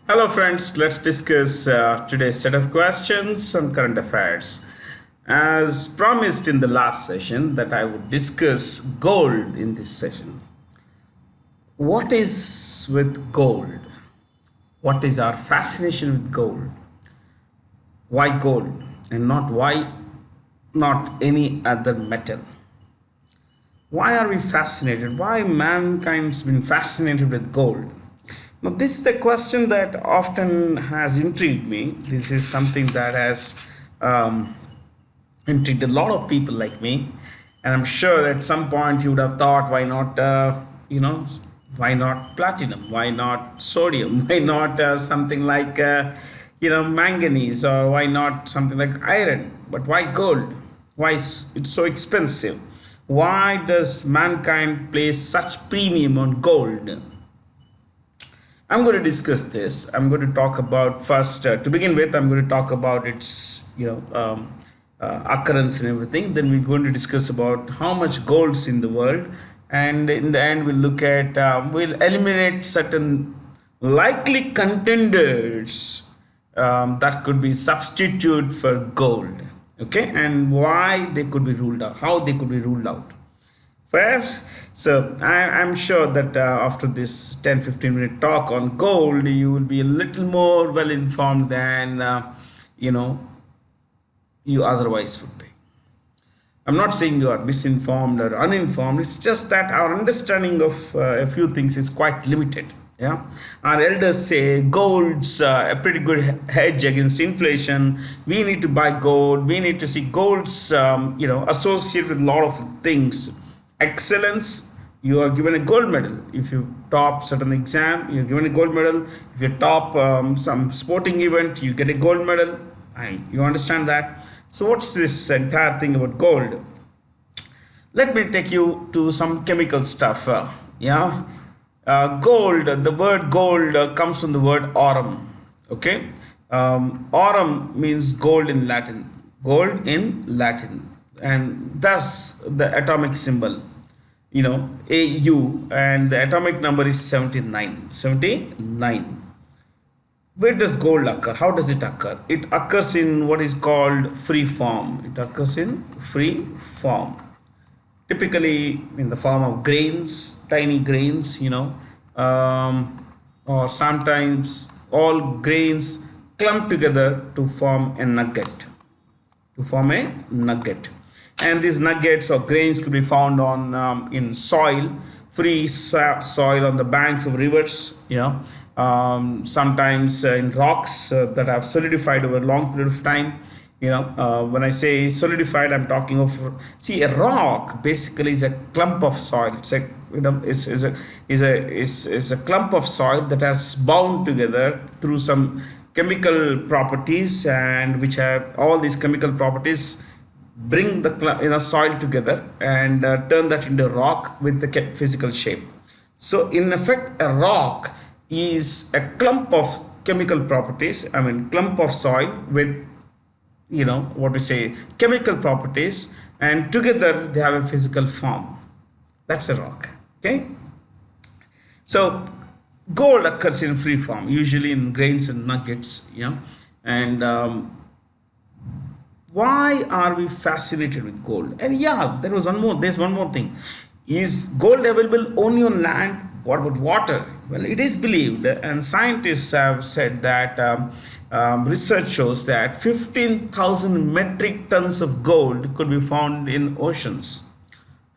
Hello, friends. Let's discuss today's set of questions on current affairs. As promised in the last session, that I would discuss gold in this session. What is with gold? What is our fascination with gold? Why gold and not any other metal? Why are we fascinated? Why mankind's been fascinated with gold? Now, this is the question that often has intrigued me. This is something that has um, intrigued a lot of people like me, and I'm sure at some point you would have thought, why not, why not platinum? Why not sodium? Why not something like, manganese? Or why not something like iron? But why gold? Why is it so expensive? Why does mankind place such premium on gold? I'm going to discuss this. I'm going to talk about first, to begin with, I'm going to talk about its, occurrence and everything. Then we're going to discuss about how much gold's in the world. And in the end, we'll look at, we'll eliminate certain likely contenders that could be substitute for gold. Okay. And why they could be ruled out, how they could be ruled out. Fair. So I'm sure that after this 10-15 minute talk on gold, you will be a little more well informed than you know you otherwise would be. I'm not saying you are misinformed or uninformed. It's just that our understanding of a few things is quite limited. Yeah, our elders say gold's a pretty good hedge against inflation. We need to buy gold. We need to see gold's associated with a lot of things. Excellence, you are given a gold medal. If you top certain exam, you're given a gold medal. If you top some sporting event, you get a gold medal. You understand that. So what's this entire thing about gold? Let me take you to some chemical stuff. Gold, the word gold comes from the word aurum. Okay. Aurum means gold in Latin. Gold in Latin. And thus the atomic symbol, AU, and the atomic number is 79. 79. Where does gold occur? How does it occur? It occurs in what is called free form. It occurs in free form, typically in the form of grains, tiny grains, or sometimes all grains clump together to form a nugget. To form a nugget, and these nuggets or grains could be found on in soil, soil on the banks of rivers. Sometimes in rocks that have solidified over a long period of time. When I say solidified, I'm talking of, see, a rock basically is a clump of soil. It's a is a clump of soil that has bound together through some chemical properties, and which have all these chemical properties bring the soil together and turn that into rock with the physical shape. So in effect, a rock is a clump of chemical properties, I mean clump of soil with, what we say, chemical properties, and together they have a physical form. That's a rock. Okay. So gold occurs in free form, usually in grains and nuggets. And why are we fascinated with gold? And yeah, there's one more thing. Is gold available only on land? What about water? Well, it is believed, and scientists have said that research shows that 15,000 metric tons of gold could be found in oceans.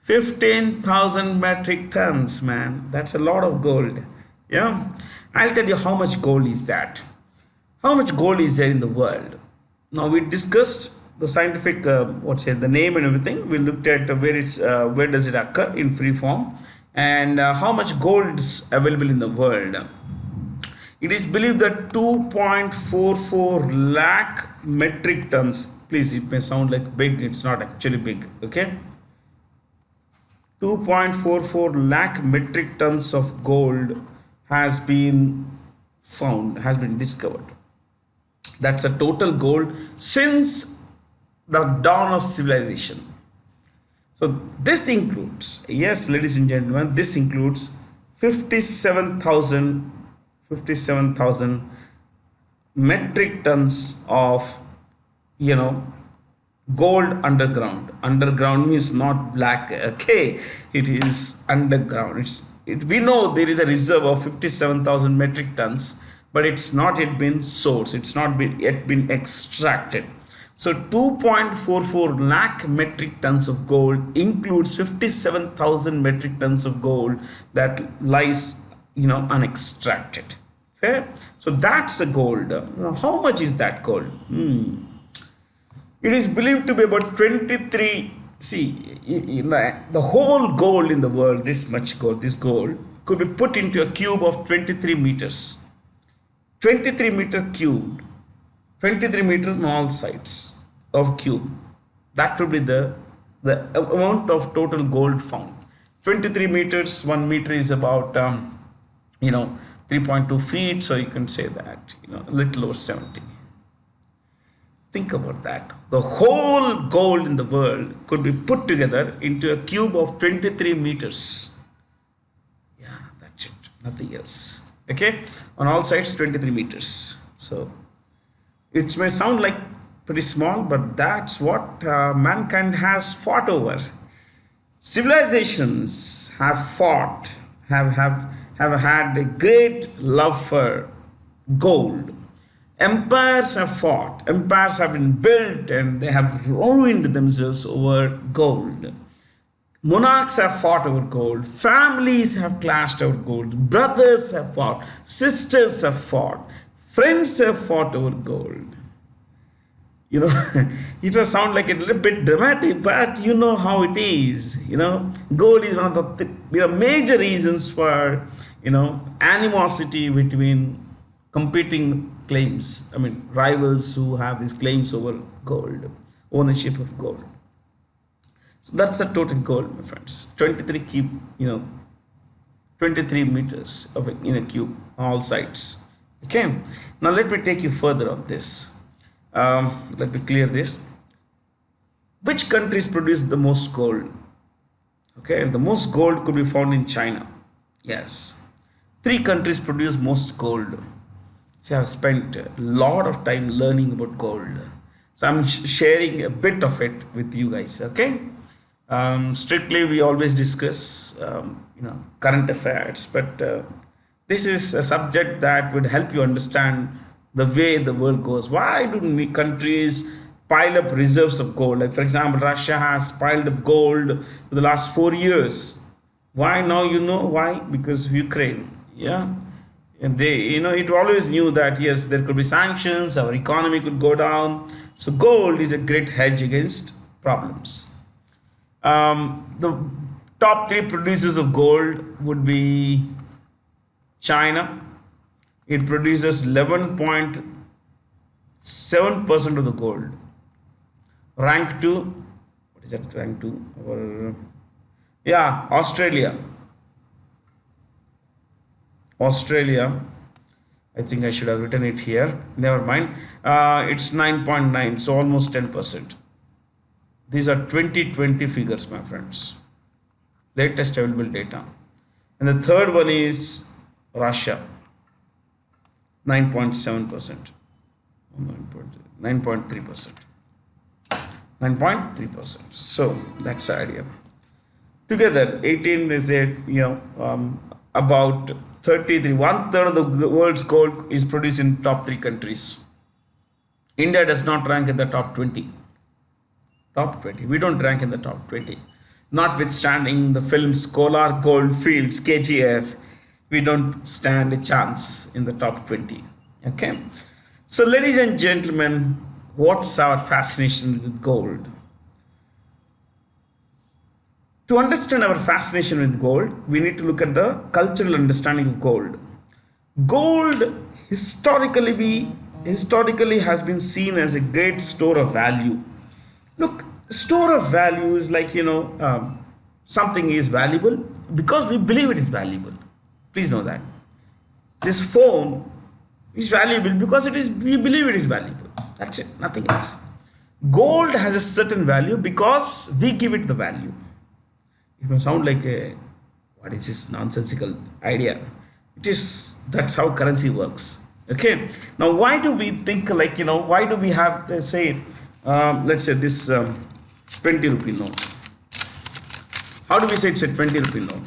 15,000 metric tons, man. That's a lot of gold. Yeah. I'll tell you how much gold is that. How much gold is there in the world? Now we discussed the scientific, the name and everything. We looked at where does it occur in free form, and how much gold is available in the world. It is believed that 2.44 lakh metric tons. Please, it may sound like big. It's not actually big. Okay. 2.44 lakh metric tons of gold has been discovered. That's a total gold since the dawn of civilization. So this includes, yes, ladies and gentlemen, this includes 57,000 57,000 metric tons of, you know, gold underground. Underground means not black, okay? It is underground. We know there is a reserve of 57,000 metric tons, but it's not yet been sourced. It's not yet been extracted. So 2.44 lakh metric tons of gold includes 57,000 metric tons of gold that lies, unextracted. Fair? So that's the gold. Now, how much is that gold? It is believed to be about 23. See, the whole gold in the world, this much gold, this gold, could be put into a cube of 23 meters. 23 meter cubed. 23 meters on all sides of cube. That would be the amount of total gold found. 23 meters, 1 meter is about, 3.2 feet. So you can say that, a little over 70. Think about that. The whole gold in the world could be put together into a cube of 23 meters. Yeah, that's it. Nothing else. Okay? On all sides, 23 meters. So, it may sound like pretty small, but that's what mankind has fought over. Civilizations have fought, have had a great love for gold. Empires have fought, empires have been built, and they have ruined themselves over gold. Monarchs have fought over gold, families have clashed over gold, brothers have fought, sisters have fought, friends have fought over gold. It will sound like a little bit dramatic, but you know how it is. Gold is one of the major reasons for animosity between competing claims. I mean, rivals who have these claims over gold, ownership of gold. So that's the total gold, my friends. 23 meters in a cube, all sides. Okay. Now let me take you further on this. Let me clear this. Which countries produce the most gold? Okay, and the most gold could be found in China. Yes. 3 countries produce most gold. So I've spent a lot of time learning about gold. So I'm sharing a bit of it with you guys. Okay. Strictly, we always discuss, current affairs, but this is a subject that would help you understand the way the world goes. Why do countries pile up reserves of gold? Like, for example, Russia has piled up gold for the last 4 years. Why now? Why? Because of Ukraine. Yeah. And they, it always knew that, yes, there could be sanctions, our economy could go down. So gold is a great hedge against problems. The top 3 producers of gold would be China. It produces 11.7% of the gold. Rank 2, what is that rank 2? Australia. I think I should have written it here. Never mind. It's 9.9, so almost 10%. These are 2020 figures, my friends. Latest available data. And the third one is Russia. 9.7%. 9.3%. 9.3%. So that's the idea. Together, 18 is that, about 33, 1/3 of the world's gold is produced in top 3 countries. India does not rank in the top 20. Top 20. We don't rank in the top 20. Notwithstanding the films Kolar Goldfields, KGF, we don't stand a chance in the top 20. Okay. So, ladies and gentlemen, what's our fascination with gold? To understand our fascination with gold, we need to look at the cultural understanding of gold. Gold historically has been seen as a great store of value. Look, store of value is like, something is valuable because we believe it is valuable. Please know that. This phone is valuable because we believe it is valuable. That's it, nothing else. Gold has a certain value because we give it the value. It may sound like what is this nonsensical idea? It is, that's how currency works. Okay. Now, why do we think like, why do we have, say, let's say this 20 rupee note? How do we say it's a 20 rupee note?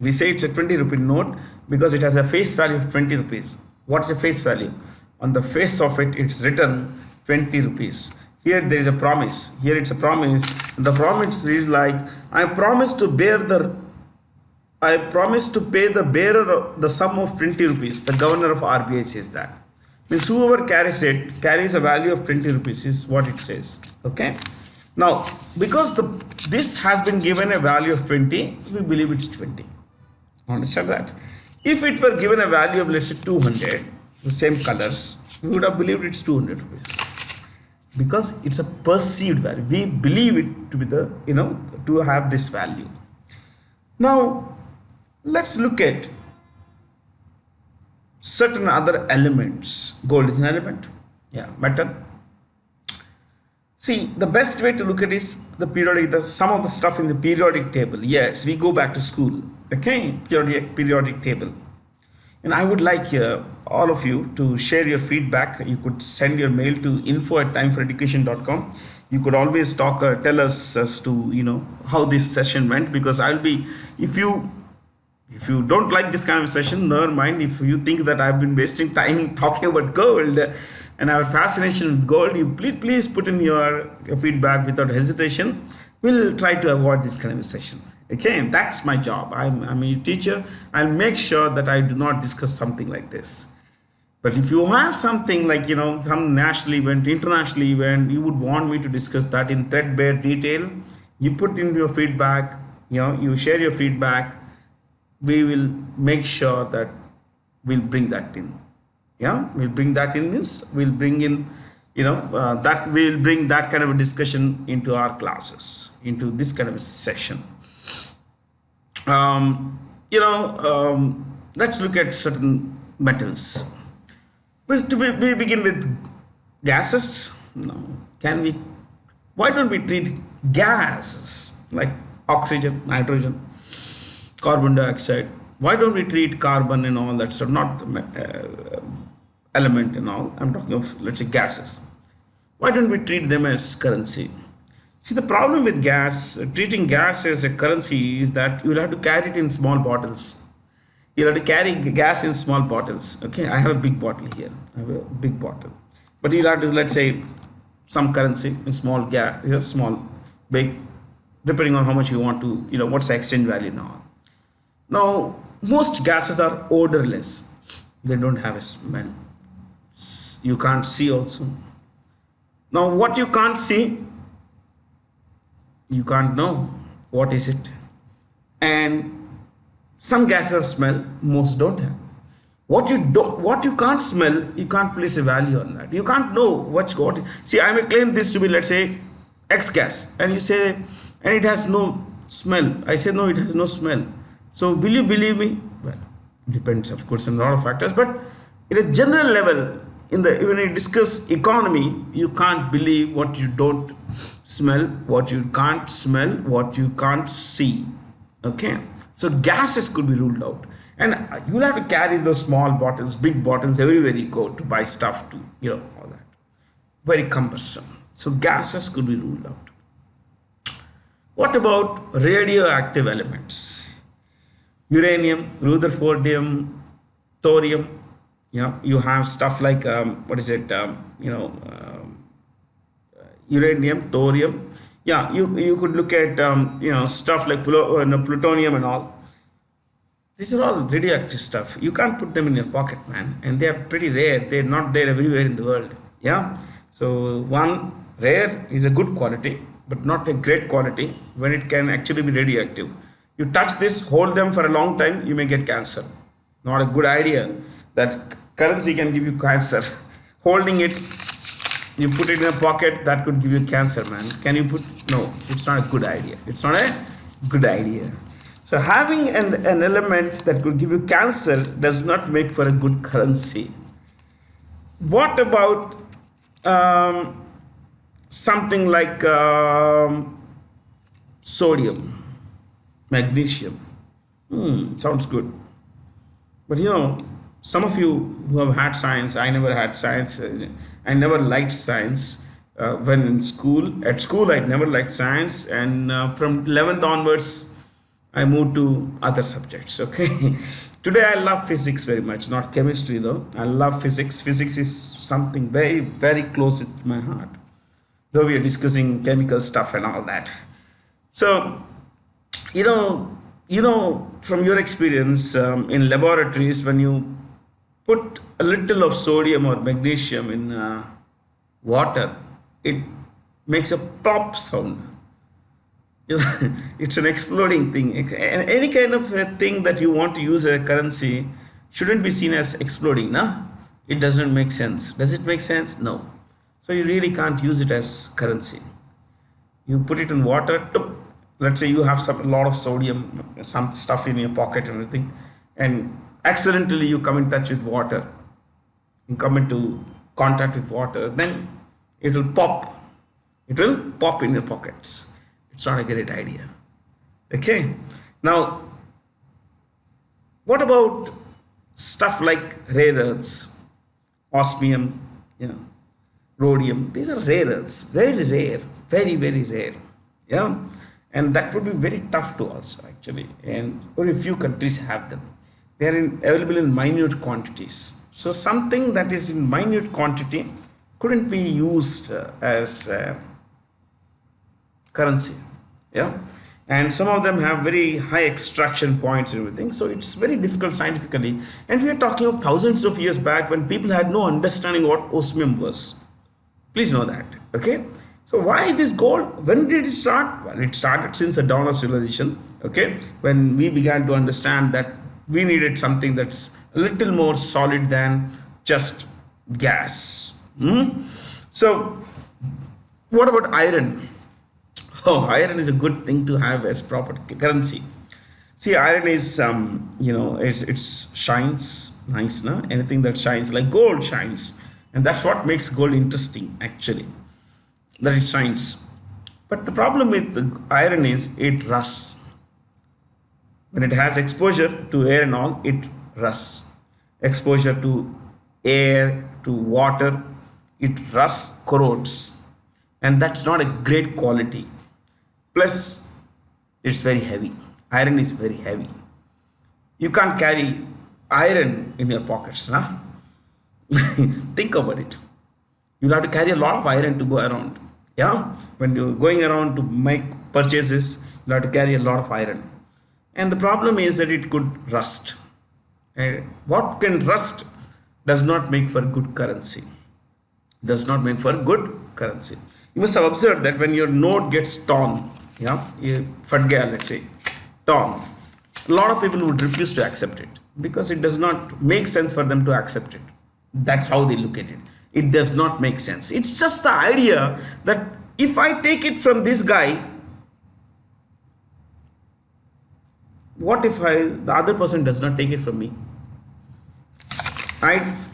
We say it's a 20 rupee note because it has a face value of 20 rupees. What's the face value? On the face of it, it's written 20 rupees. Here there is a promise. Here it's a promise. The promise is like, I promise to pay the bearer the sum of 20 rupees. The governor of RBI says that. Means whoever carries it carries a value of 20 rupees is what it says. Okay. Now, because this has been given a value of 20, we believe it's 20. Understand that? If it were given a value of, let's say, 200, the same colors, we would have believed it's 200 rupees. Because it's a perceived value. We believe it to be to have this value. Now, let's look at certain other elements. Gold is an element. Yeah, metal. See, the best way to look at is some of the stuff in the periodic table. Yes, we go back to school. Okay, periodic table. And I would like all of you to share your feedback. You could send your mail to info@timeforeducation.com. You could always tell us as to how this session went, because I'll be, if you don't like this kind of session, never mind. If you think that I've been wasting time talking about gold and our fascination with gold, you please put in your feedback without hesitation. We'll try to avoid this kind of session. Okay, that's my job. I'm a teacher. I'll make sure that I do not discuss something like this. But if you have something like, some national event, international event, you would want me to discuss that in threadbare detail, you put in your feedback, you share your feedback, we will make sure that we'll bring that in. Yeah, we'll bring that in means we'll bring in, that we'll bring that kind of a discussion into our classes, into this kind of a session. Let's look at certain metals. We begin with gases. No, why don't we treat gases like oxygen, nitrogen, carbon dioxide? Why don't we treat carbon and all that stuff, not element and all? I'm talking of, let's say, gases. Why don't we treat them as currency? See, the problem with treating gas as a currency is that you'll have to carry it in small bottles. You'll have to carry gas in small bottles. Okay, I have a big bottle here. I have a big bottle. But you'll have to, let's say, some currency in small gas, small, big, depending on how much you want to, what's the exchange value now. Now, most gases are odorless. They don't have a smell. You can't see also. Now, what you can't see, you can't know. What is it? And some gases have smell, most don't have. What you can't smell, you can't place a value on that. You can't know what. See, I may claim this to be, let's say, X gas, and you say, and it has no smell. I say, no, it has no smell. So will you believe me? Well, it depends, of course, on a lot of factors. But at a general level, when you discuss economy, you can't believe what you don't smell, what you can't smell, what you can't see. Okay, so gases could be ruled out, and you'll have to carry those small bottles, big bottles everywhere you go to buy stuff to, all that. Very cumbersome. So gases could be ruled out. What about radioactive elements? Uranium, rutherfordium, thorium. You have stuff like uranium, thorium. Yeah, you could look at stuff like plutonium and all. These are all radioactive stuff. You can't put them in your pocket, man, and they are pretty rare. They're not there everywhere in the world. Yeah, so one, rare is a good quality, but not a great quality when it can actually be radioactive. You touch this, hold them for a long time, you may get cancer. Not a good idea that currency can give you cancer. Holding it, you put it in a pocket, that could give you cancer, man. No, it's not a good idea. It's not a good idea. So having an element that could give you cancer does not make for a good currency. What about something like sodium, magnesium? Sounds good. But some of you who have had science, I never had science. I never liked science. When in school, at school, I never liked science, and from 11th onwards, I moved to other subjects. Okay, today I love physics very much, not chemistry though. I love physics. Physics is something very, very close to my heart. Though we are discussing chemical stuff and all that. So from your experience in laboratories, when you put a little of sodium or magnesium in water, it makes a pop sound. It's an exploding thing. And any kind of a thing that you want to use as a currency shouldn't be seen as exploding, no? It doesn't make sense. Does it make sense? No. So you really can't use it as currency. You put it in water, let's say you have a lot of sodium, some stuff in your pocket and everything, and accidentally you come in touch with water, you come into contact with water, then it will pop. It will pop in your pockets. It's not a great idea. Okay. Now, what about stuff like rare earths, osmium, rhodium? These are rare earths, very rare, very, very rare. Yeah. And that would be very tough to also actually. And only few countries have them. They are available in minute quantities. So something that is in minute quantity couldn't be used as currency. Yeah. And some of them have very high extraction points and everything. So it's very difficult scientifically. And we are talking of thousands of years back when people had no understanding what osmium was. Please know that. Okay. So why this gold? When did it start? Well, it started since the dawn of civilization. Okay. When we began to understand that we needed something that's a little more solid than just gas. So what about iron? Oh, iron is a good thing to have as proper currency. See, iron is it's shines nice, no? Anything that shines like gold shines, and that's what makes gold interesting actually, that it shines. But the problem with the iron is it rusts. When it has exposure to air and all, it rusts. Exposure to air, to water, it rusts, corrodes, and that's not a great quality. Plus, it's very heavy. Iron is very heavy. You can't carry iron in your pockets, nah? Think about it. You'll have to carry a lot of iron to go around. Yeah, when you're going around to make purchases, you'll have to carry a lot of iron. And the problem is that it could rust. And what can rust does not make for good currency. Does not make for good currency. You must have observed that when your note gets torn, fatgaya, let's say, torn, a lot of people would refuse to accept it because it does not make sense for them to accept it. That's how they look at it. It does not make sense. It's just the idea that if I take it from this guy, what if the other person does not take it from me?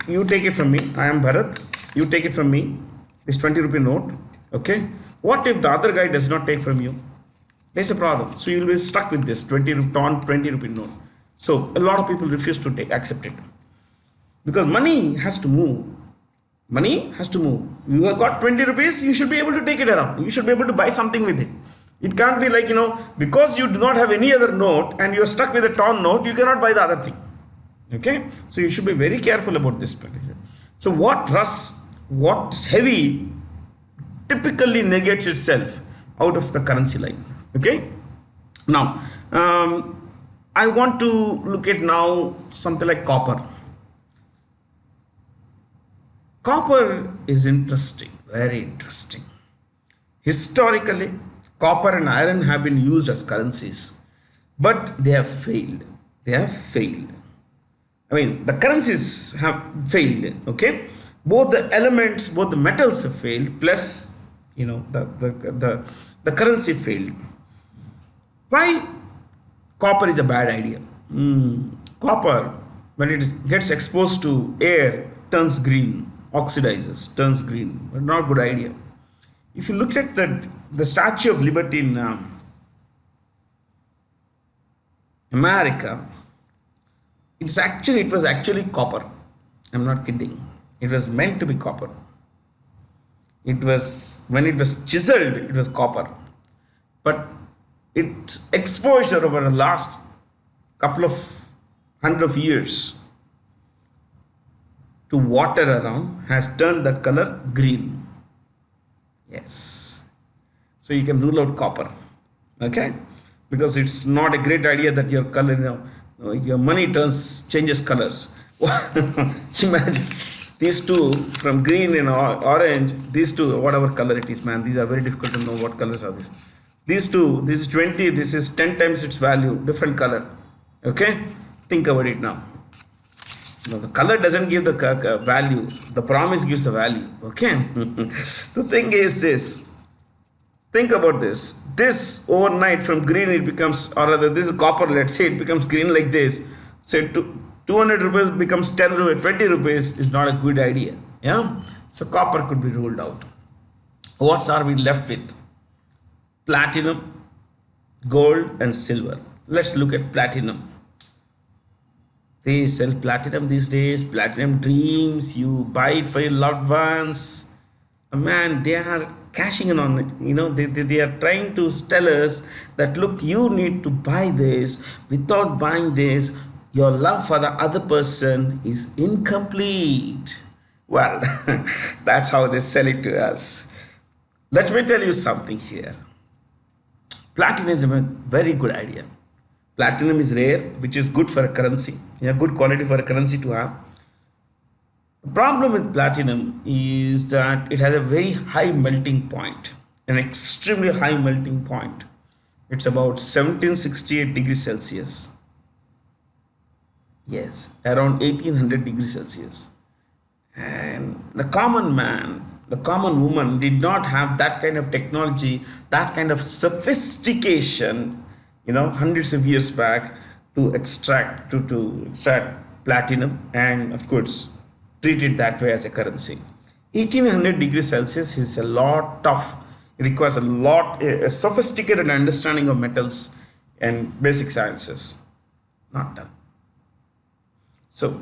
You take it from me. I am Bharat. You take it from me. This 20 rupee note. Okay. What if the other guy does not take from you? There's a problem. So you will be stuck with this 20 rupee note. So a lot of people refuse to accept it because money has to move. Money has to move. You have got 20 rupees, you should be able to take it around. You should be able to buy something with it. It can't be like, because you do not have any other note and you're stuck with a torn note, you cannot buy the other thing. Okay? So you should be very careful about this particular. So what rusts, what's heavy, typically negates itself out of the currency line. Okay? Now, I want to look at now something like copper. Copper is interesting, very interesting. Historically, copper and iron have been used as currencies, but they have failed. They have failed. I mean, the currencies have failed. Okay, both the elements, both the metals have failed. Plus, the currency failed. Why copper is a bad idea? Copper, when it gets exposed to air, turns green. Oxidizes, turns green, but not a good idea. If you look at the Statue of Liberty in America, It was actually copper. I'm not kidding. It was meant to be copper. It was, when it was chiseled, it was copper. But its exposure over the last couple of hundred of years to water around has turned that color green. Yes. So you can rule out copper. Okay? Because it's not a great idea that your color, your money changes colors. Imagine these two, from green and orange, these two, whatever color it is, man, these are very difficult to know what colors are these. These two, this is 20, this is 10 times its value, different color. Okay? Think about it now. No, the color doesn't give the value, the promise gives the value. Okay? The thing is this. Think about this. This overnight from green it becomes, or rather this is copper, let's say it becomes green like this. So 200 rupees becomes 10 rupees, 20 rupees is not a good idea. Yeah? So copper could be ruled out. What are we left with? Platinum, gold and silver. Let's look at platinum. They sell platinum these days, platinum dreams, you buy it for your loved ones. Man, they are cashing in on it. They are trying to tell us that, look, you need to buy this. Without buying this, your love for the other person is incomplete. Well, that's how they sell it to us. Let me tell you something here. Platinum is a very good idea. Platinum is rare, which is good for a currency. Good quality for a currency to have. The problem with platinum is that it has a very high melting point, an extremely high melting point. It's about 1768 degrees Celsius. Yes, around 1800 degrees Celsius. And the common man, the common woman did not have that kind of technology, that kind of sophistication, hundreds of years back to extract platinum and of course treat it that way as a currency. 1800 degrees Celsius is it requires a sophisticated understanding of metals and basic sciences. Not done. So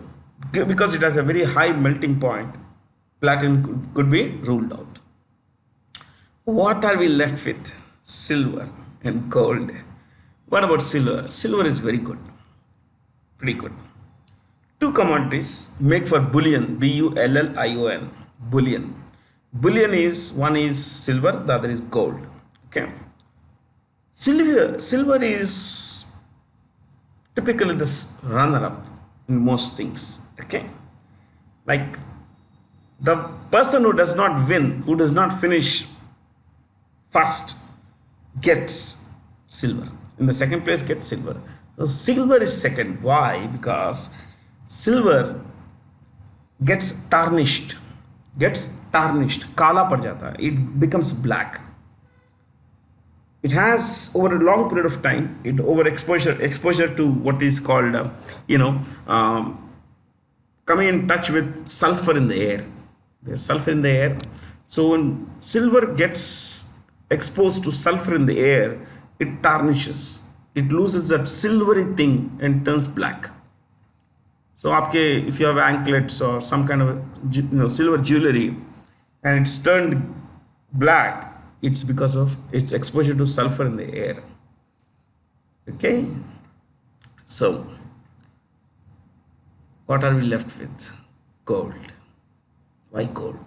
because it has a very high melting point, platinum could be ruled out. What are we left with? Silver and gold. What about silver? Silver is very good, pretty good. Two commodities make for bullion, Bullion. Bullion. Bullion is, one is silver, the other is gold. Okay. Silver is typically the runner-up in most things. Okay. Like the person who does not win, who does not finish first, gets silver. In the second place, gets silver. So silver is second. Why? Because silver gets tarnished. Kala pad jata. It becomes black. It has, over a long period of time, exposure to what is called, coming in touch with sulfur in the air. There's sulfur in the air. So when silver gets exposed to sulfur in the air, it tarnishes. It loses that silvery thing and turns black. So if you have anklets or some kind of silver jewelry and it's turned black, it's because of its exposure to sulfur in the air. Okay. So what are we left with? Gold. Why gold?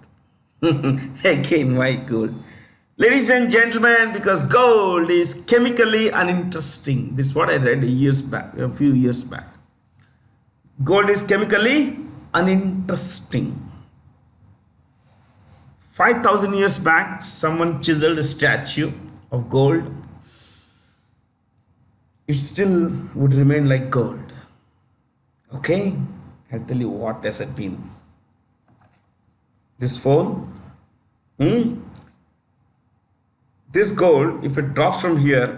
Again, why gold? Ladies and gentlemen, because gold is chemically uninteresting. This is what I read a few years back. Gold is chemically uninteresting. 5,000 years back, someone chiseled a statue of gold. It still would remain like gold. Okay? I'll tell you what does it mean. This phone, this gold, if it drops from here,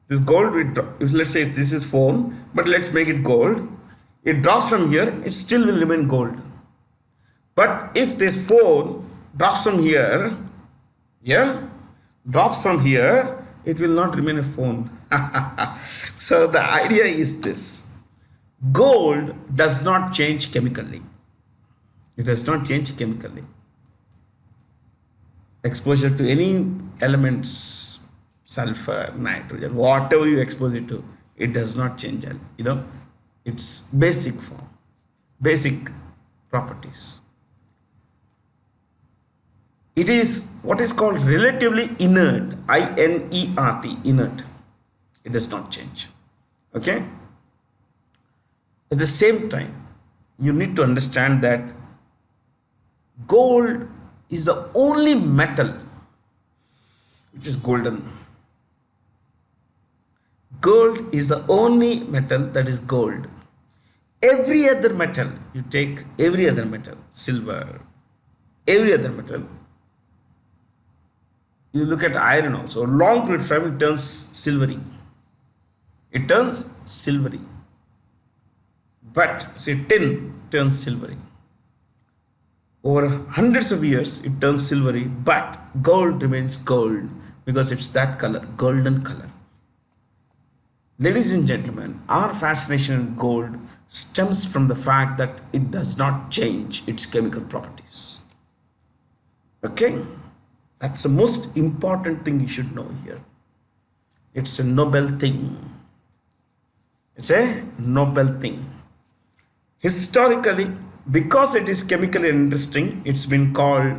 this gold, if let's say this is phone, but let's make it gold. It drops from here, it still will remain gold. But if this phone drops from here, it will not remain a phone. So the idea is this. Gold does not change chemically. It does not change chemically. Exposure to any elements, sulfur, nitrogen, whatever you expose it to, it does not change. Its basic form, basic properties. It is what is called relatively inert, INERT, inert. It does not change. Okay. At the same time, you need to understand that gold is the only metal which is golden. Gold is the only metal that is gold. Every other metal, you take every other metal, silver, every other metal, you look at iron also, long period of time it turns silvery. It turns silvery. But say tin turns silvery. Over hundreds of years it turns silvery, but gold remains gold because it's that color, golden color. Ladies and gentlemen, our fascination with gold stems from the fact that it does not change its chemical properties. Okay? That's the most important thing you should know here. It's a noble thing. It's a noble thing. Historically, because it is chemically interesting, it's been called,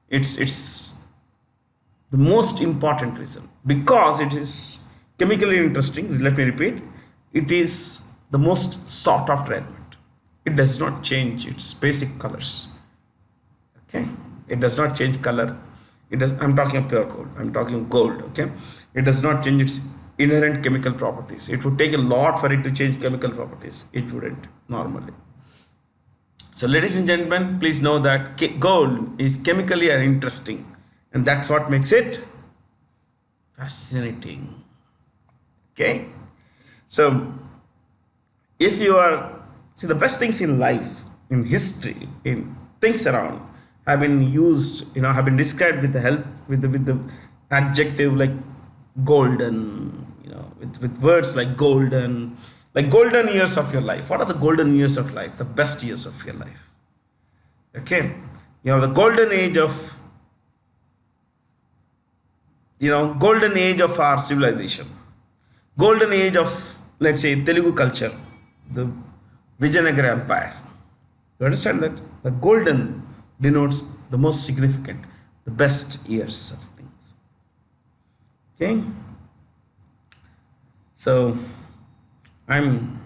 it's the most important reason. Because it is chemically interesting, let me repeat, it is the most sought after element. It does not change its basic colors. Okay, it does not change color. I'm talking of pure gold, I'm talking gold. Okay, it does not change its inherent chemical properties. It would take a lot for it to change chemical properties. It wouldn't normally. So ladies and gentlemen, please know that gold is chemically interesting, and that's what makes it fascinating. Okay, so if you are, see, the best things in life, in history, in things around have been used, have been described with the help, with the adjective like golden, with words like golden years of your life. What are the golden years of life? The best years of your life. Okay, the golden age of, golden age of our civilization, golden age of, let's say, Telugu culture, the Vijayanagara Empire. You understand that? The golden denotes the most significant, the best years of things. Okay, so I'm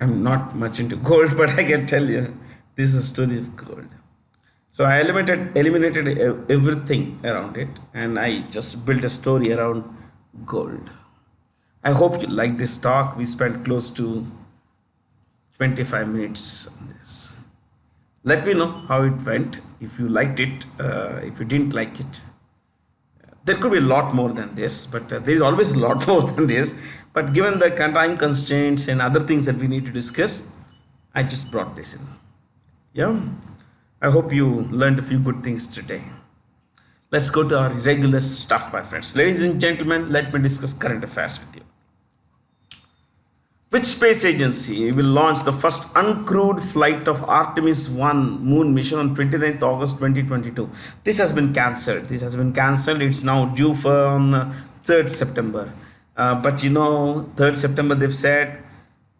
not much into gold, but I can tell you this is a story of gold. So I eliminated everything around it, and I just built a story around gold. I hope you like this talk. We spent close to 25 minutes on this. Let me know how it went. If you liked it, if you didn't like it, there could be a lot more than this, but there is always a lot more than this. But given the time constraints and other things that we need to discuss, I just brought this in. Yeah, I hope you learned a few good things today. Let's go to our regular stuff, my friends. Ladies and gentlemen, let me discuss current affairs with you. Which space agency will launch the first uncrewed flight of Artemis 1 moon mission on 29th August 2022? This has been cancelled. It's now due for on 3rd September. But 3rd September they've said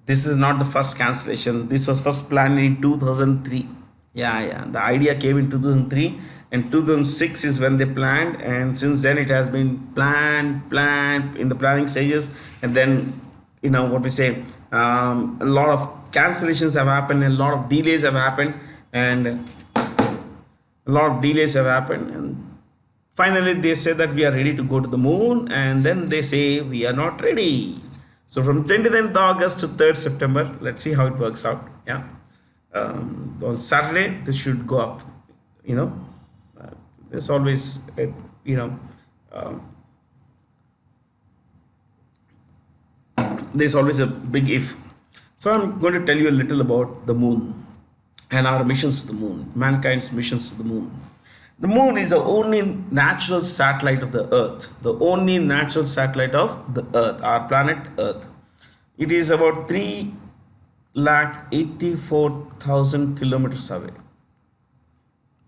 this is not the first cancellation. This was first planned in 2003. Yeah. The idea came in 2003, and 2006 is when they planned, and since then it has been planned in the planning stages, and then a lot of cancellations have happened, a lot of delays have happened, and finally they say that we are ready to go to the moon, and then they say we are not ready. So from 29th August to 3rd September, let's see how it works out. Yeah, on Saturday this should go up. There's always there's always a big if. So I'm going to tell you a little about the moon and our missions to the moon, mankind's missions to the moon. The moon is the only natural satellite of the earth, our planet earth. It is about 3,84,000 kilometers away.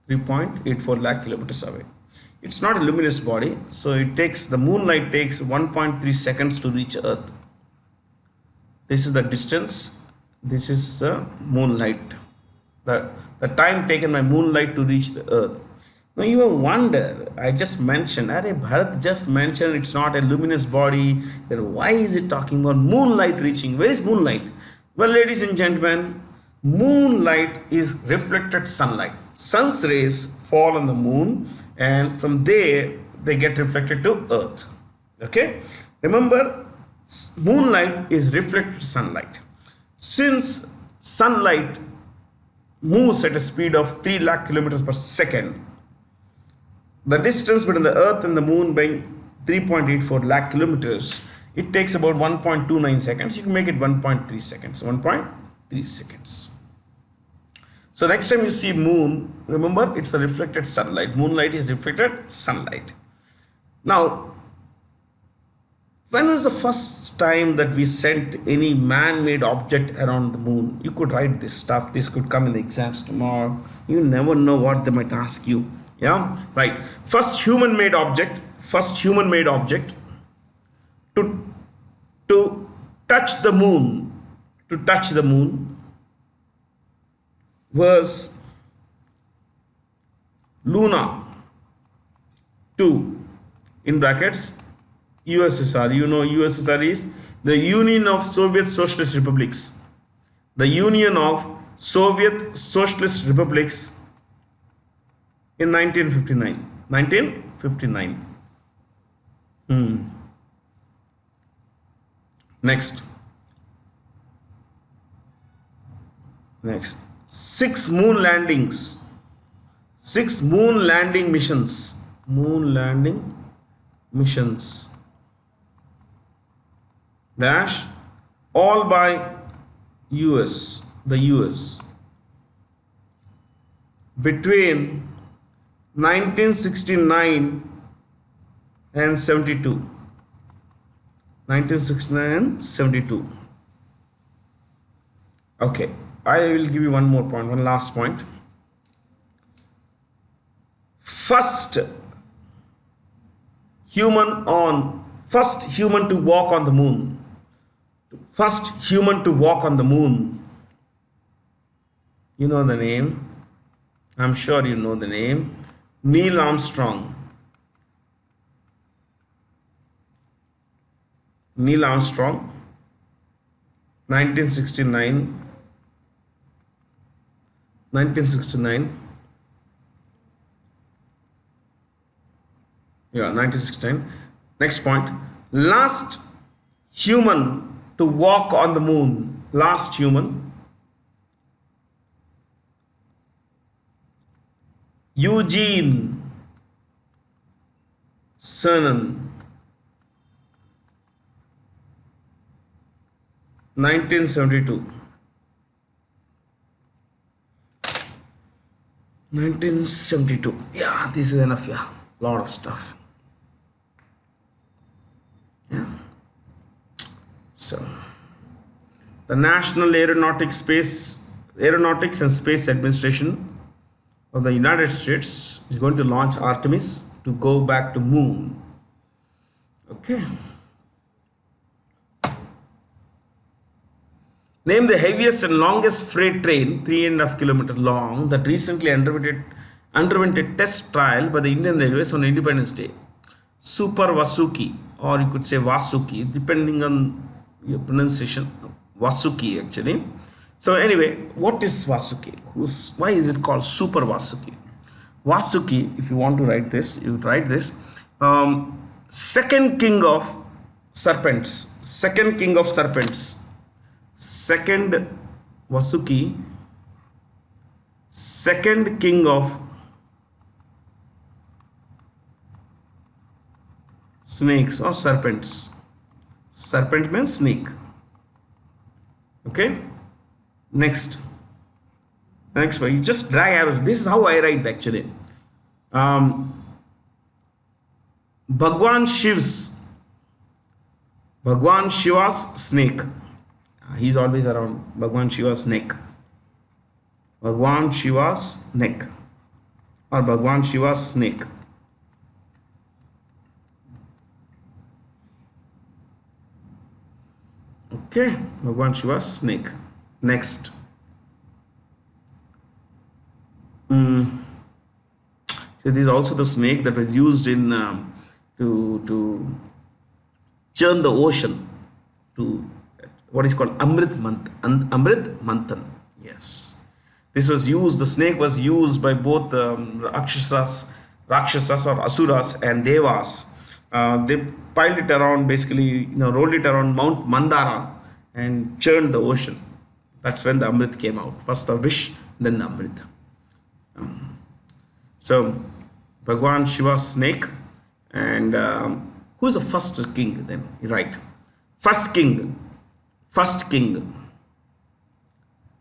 3.84 lakh kilometers away. It's not a luminous body, so the moonlight takes 1.3 seconds to reach Earth. This is the distance. This is the moonlight. The time taken by moonlight to reach the Earth. Now you will wonder, I just mentioned, Bharat just mentioned it's not a luminous body. Then why is it talking about moonlight reaching? Where is moonlight? Well, ladies and gentlemen, moonlight is reflected sunlight. Sun's rays fall on the moon, and from there they get reflected to Earth. Okay? Remember, moonlight is reflected sunlight. Since sunlight moves at a speed of 3 lakh kilometers per second, the distance between the Earth and the Moon being 3.84 lakh kilometers, it takes about 1.29 seconds. You can make it 1.3 seconds. 1.3 seconds. So next time you see moon, remember it's the reflected sunlight. Moonlight is reflected sunlight. Now, when was the first time that we sent any man-made object around the moon? You could write this stuff. This could come in the exams tomorrow. You never know what they might ask you. Yeah, right. First human-made object to touch the moon, was Luna 2 in brackets USSR. You know USSR is the Union of Soviet Socialist Republics. The Union of Soviet Socialist Republics in 1959. 1959. Next. Six moon landings. 6 moon landing missions. Dash. All by US. The US. Between 1969 and 72. 1969 and 72. Okay, I will give you one more point, one last point. First human to walk on the moon. First human to walk on the moon. You know the name. I'm sure you know the name. Neil Armstrong. Neil Armstrong, 1969. Yeah, 1969. Next point. Last human to walk on the moon. Last human. Eugene Cernan. 1972. 1972. Yeah, this is enough. Yeah, lot of stuff. Yeah. So, the National Aeronautics and Space Administration of the United States is going to launch Artemis to go back to moon. Okay. Name the heaviest and longest freight train, 3.5 kilometers long, that recently underwent a test trial by the Indian Railways on Independence Day. Super Vasuki, or you could say Vasuki, depending on your pronunciation. Vasuki, actually. So anyway, what is Vasuki? Why is it called Super Vasuki? Vasuki, if you want to write this, you would write this. Second king of serpents. Second Vasuki, second king of snakes or serpents. Serpent means snake. Okay. Next one, you just drag arrows. This is how I write actually. Bhagwan Shiva's snake. He's always around. Bhagwan Shiva's neck. Bhagwan Shiva's neck. Or Bhagwan Shiva's snake. Okay, Bhagwan Shiva's snake. Next. So this is also the snake that was used in to churn the ocean, to what is called Amrit Manthan. Yes, this was used. The snake was used by both Rakshasas or Asuras and Devas. They piled it around, basically, rolled it around Mount Mandara and churned the ocean. That's when the Amrit came out. First the Vish, then the Amrit. So Bhagwan Shiva's snake. And who's the first king then? Right. First king. First king.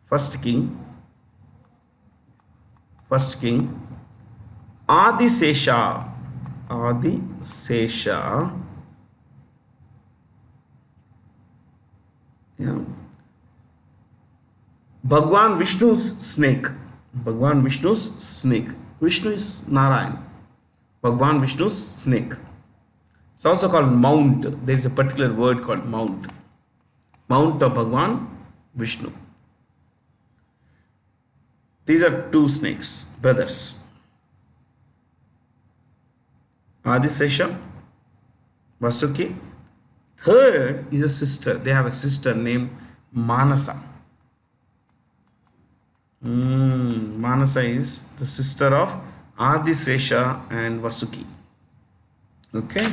First king. First king. Adisesha. Adisesha. Yeah. Bhagwan Vishnu's snake. Bhagwan Vishnu's snake. Vishnu is Narayan. Bhagwan Vishnu's snake. It's also called mount. There is a particular word called mount. Mount of Bhagwan Vishnu. These are two snakes, brothers. Adisesha, Vasuki. Third is a sister. They have a sister named Manasa. Manasa is the sister of Adisesha and Vasuki. Okay.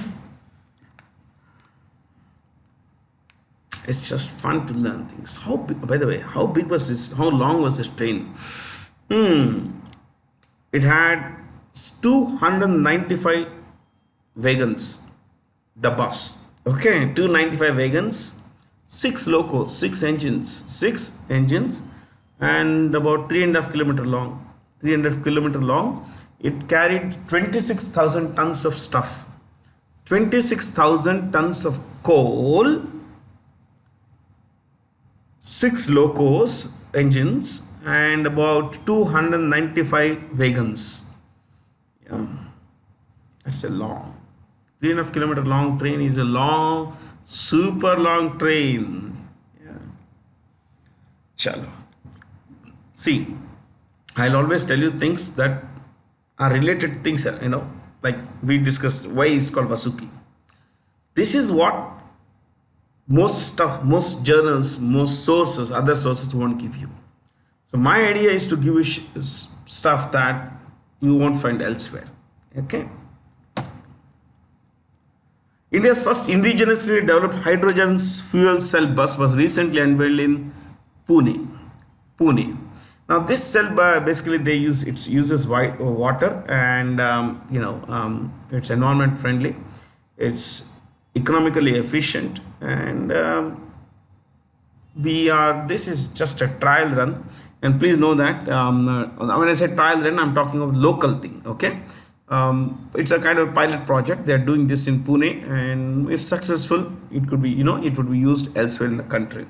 It's just fun to learn things. How big, by the way, how big was this? How long was this train? It had 295 wagons, dabbas. Okay, 295 wagons, 6 locos, 6 engines, and about 3.5 kilometer long. 3.5 kilometer long. It carried 26,000 tons of stuff. 26,000 tons of coal, 6 locos, engines, and about 295 wagons. Yeah, that's a long. 3.5 kilometer long train is a long, super long train. Yeah. Chalo. See, I'll always tell you things that are related things, like we discussed why it's called Vasuki. This is what most journals, most sources, other sources won't give you. So my idea is to give you stuff that you won't find elsewhere. Okay. India's first indigenously developed hydrogen fuel cell bus was recently unveiled in Pune. Now this cell basically it uses water, and it's environment friendly, it's economically efficient, and this is just a trial run. And please know that when I say trial run, I'm talking of local thing. Okay. It's a kind of pilot project. They're doing this in Pune, and if successful, it could be, it would be used elsewhere in the country.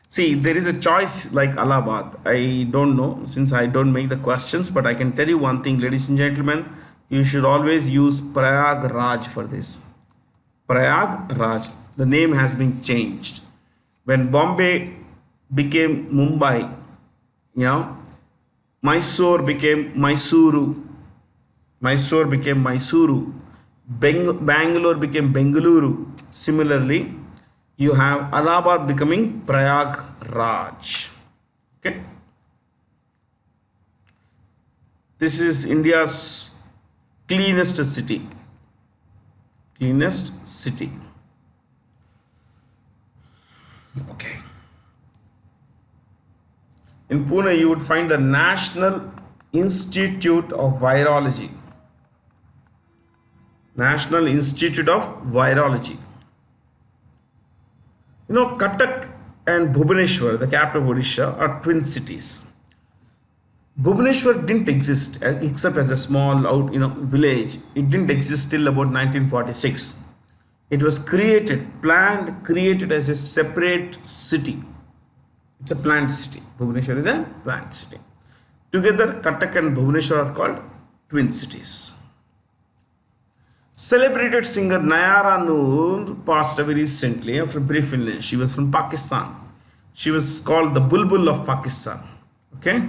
See, there is a choice like Allahabad. I don't know, since I don't make the questions, but I can tell you one thing, ladies and gentlemen, you should always use Prayagraj for this. Prayagraj, the name has been changed. When Bombay became Mumbai, Mysore became Mysuru. Mysore became Mysuru. Bangalore became Bengaluru. Similarly, you have Allahabad becoming Prayagraj. Okay. This is India's cleanest city. Cleanest city. Okay. In Pune, you would find the National Institute of Virology. National Institute of Virology. Cuttack and Bhubaneswar, the capital of Odisha, are twin cities. Bhubaneswar didn't exist except as a small village. It didn't exist till about 1946. It was created, planned, created as a separate city. It's a planned city. Bhubaneswar is a planned city. Together, Cuttack and Bhubaneswar are called twin cities. Celebrated singer Nayara Noor passed away recently after a brief illness. She was from Pakistan. She was called the Bulbul of Pakistan. Okay?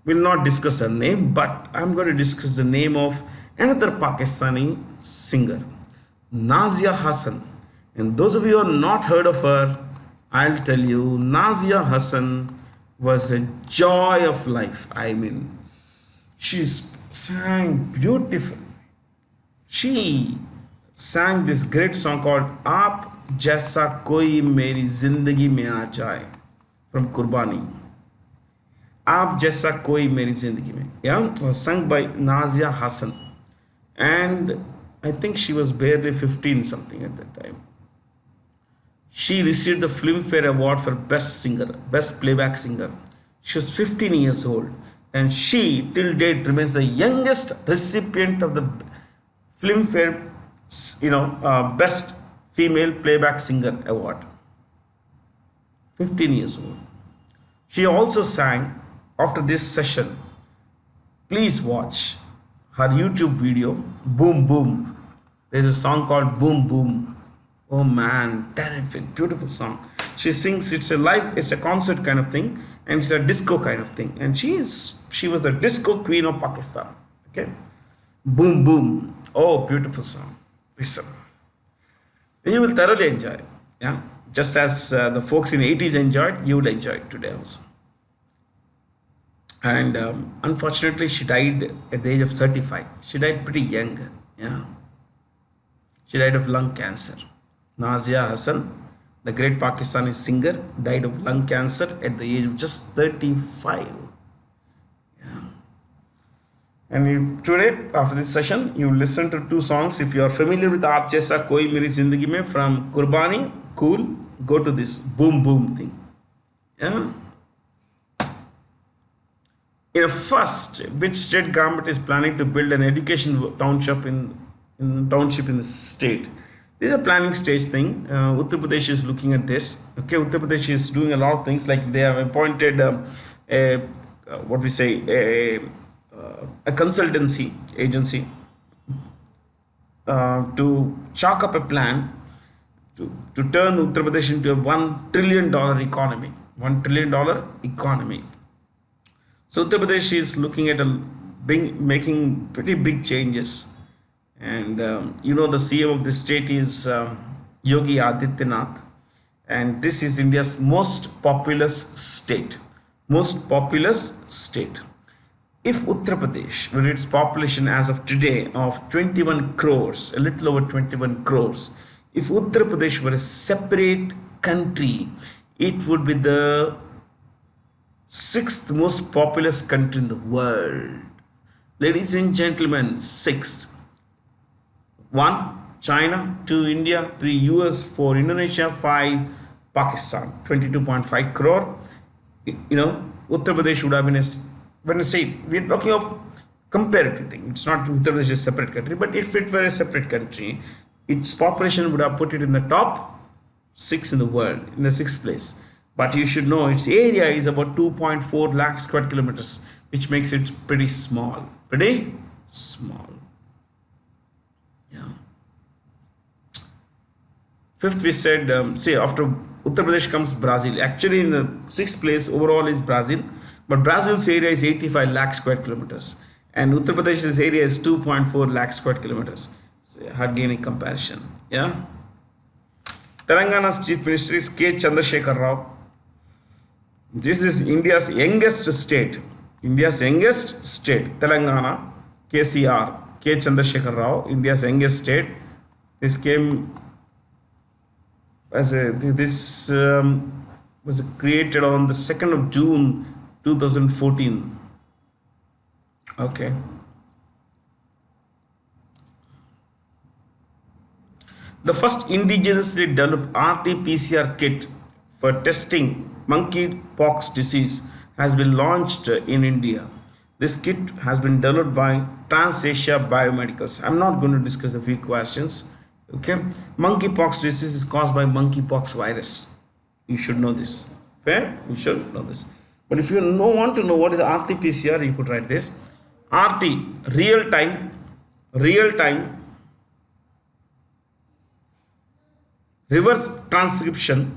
We'll not discuss her name, but I'm going to discuss the name of another Pakistani singer, Nazia Hassan. And those of you who have not heard of her, I'll tell you, Nazia Hassan was a joy of life. I mean, she sang beautifully. She sang this great song called Aap Jaisa Koi Meri Zindagi Mein Aa Jaye from Kurbani. Aap Jaisa Koi Meri Zindagi Mein. Yeah, was sung by Nazia Hassan. And I think she was barely 15 something at that time. She received the Filmfare Award for Best Singer, Best Playback Singer. She was 15 years old. And she, till date, remains the youngest recipient of the Filmfare, Best Female Playback Singer Award. 15 years old. She also sang after this session. Please watch her YouTube video, Boom Boom. There's a song called Boom Boom. Oh man, terrific, beautiful song. She sings, it's a concert kind of thing, and it's a disco kind of thing. And she was the disco queen of Pakistan. Okay. Boom Boom. Oh, beautiful song. Listen. You will thoroughly enjoy it. Yeah. Just as the folks in the 80s enjoyed, you will enjoy it today also. And unfortunately, she died at the age of 35. She died pretty young. Yeah. She died of lung cancer. Nazia Hassan, the great Pakistani singer, died of lung cancer at the age of just 35. Yeah. And today, after this session, you listen to two songs. If you are familiar with Aap Jaisa Koi Meri Zindagi Mein from Kurbani, cool. Go to this Boom Boom thing. Yeah. In a first, which state government is planning to build an education township in the state? This is a planning stage thing. Uttar Pradesh is looking at this. Okay, Uttar Pradesh is doing a lot of things. Like they have appointed a consultancy agency to chalk up a plan to turn Uttar Pradesh into a $1 trillion economy. $1 trillion economy. So Uttar Pradesh is looking at making pretty big changes. And the CM of the state is Yogi Adityanath, and this is India's most populous state. Most populous state. If Uttar Pradesh, with its population as of today of 21 crores, a little over 21 crores, if Uttar Pradesh were a separate country, it would be the 6th most populous country in the world. Ladies and gentlemen, 6th. 1. China, 2. India, 3. US, 4. Indonesia, 5. Pakistan, 22.5 crore. Uttar Pradesh would have been when I say we're talking of comparative thing. It's not Uttar Pradesh is a separate country, but if it were a separate country, its population would have put it in the top 6 in the world, in the 6th place. But you should know its area is about 2.4 lakh square kilometers, which makes it pretty small. Pretty small. Yeah. 5th, we said, after Uttar Pradesh comes Brazil. Actually, in the 6th place overall is Brazil, but Brazil's area is 85 lakh square kilometers, and Uttar Pradesh's area is 2.4 lakh square kilometers. So hardly any comparison. Yeah. Telangana's Chief Minister is K. Chandrasekhar Rao. This is India's youngest state. India's youngest state, Telangana, KCR, K. Chandrasekhar Rao, India's youngest state. This came as was created on the 2nd of June 2014. Okay. The first indigenously developed RT-PCR kit for testing monkeypox disease has been launched in India. This kit has been developed by TransAsia Biomedicals. I'm not going to discuss a few questions. Okay, monkeypox disease is caused by monkeypox virus. You should know this. Fair? You should know this. But if you want to know what is RT-PCR, you could write this. RT, real time, reverse transcription,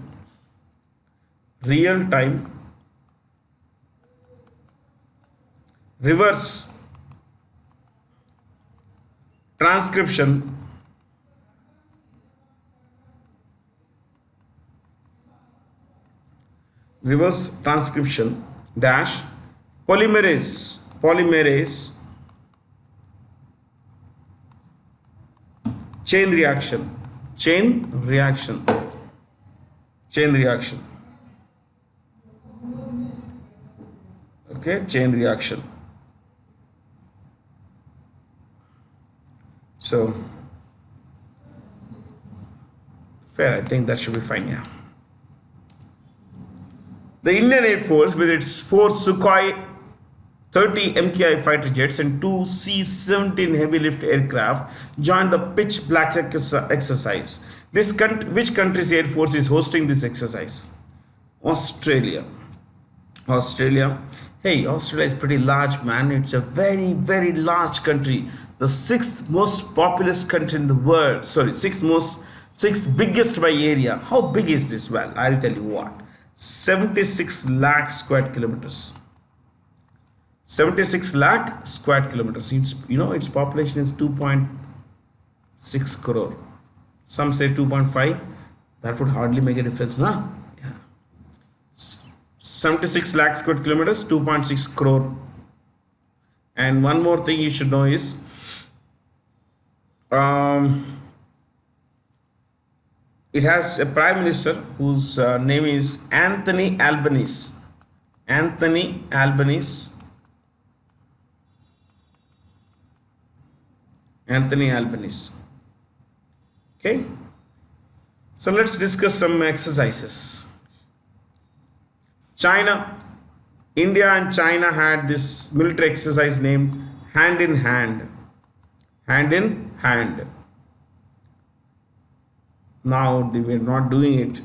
real time, reverse transcription, dash polymerase chain reaction. Okay, chain reaction. So fair, I think that should be fine. Yeah. The Indian Air Force, with its 4 Sukhoi 30 MKI fighter jets and 2 C-17 heavy lift aircraft, joined the Pitch Black exercise. Which country's Air Force is hosting this exercise? Australia. Hey, Australia is pretty large, man. It's a very, very large country. The 6th most populous country in the world. Sorry, 6th biggest by area. How big is this? Well, I'll tell you what. 76 lakh square kilometers. 76 lakh square kilometers. Its population is 2.6 crore. Some say 2.5. That would hardly make a difference, nah? Yeah. 76 lakh square kilometers, 2.6 crore. And one more thing you should know is it has a prime minister whose name is Anthony Albanese. Okay, so let's discuss some exercises. India and China had this military exercise named Hand in Hand. Now they were not doing it.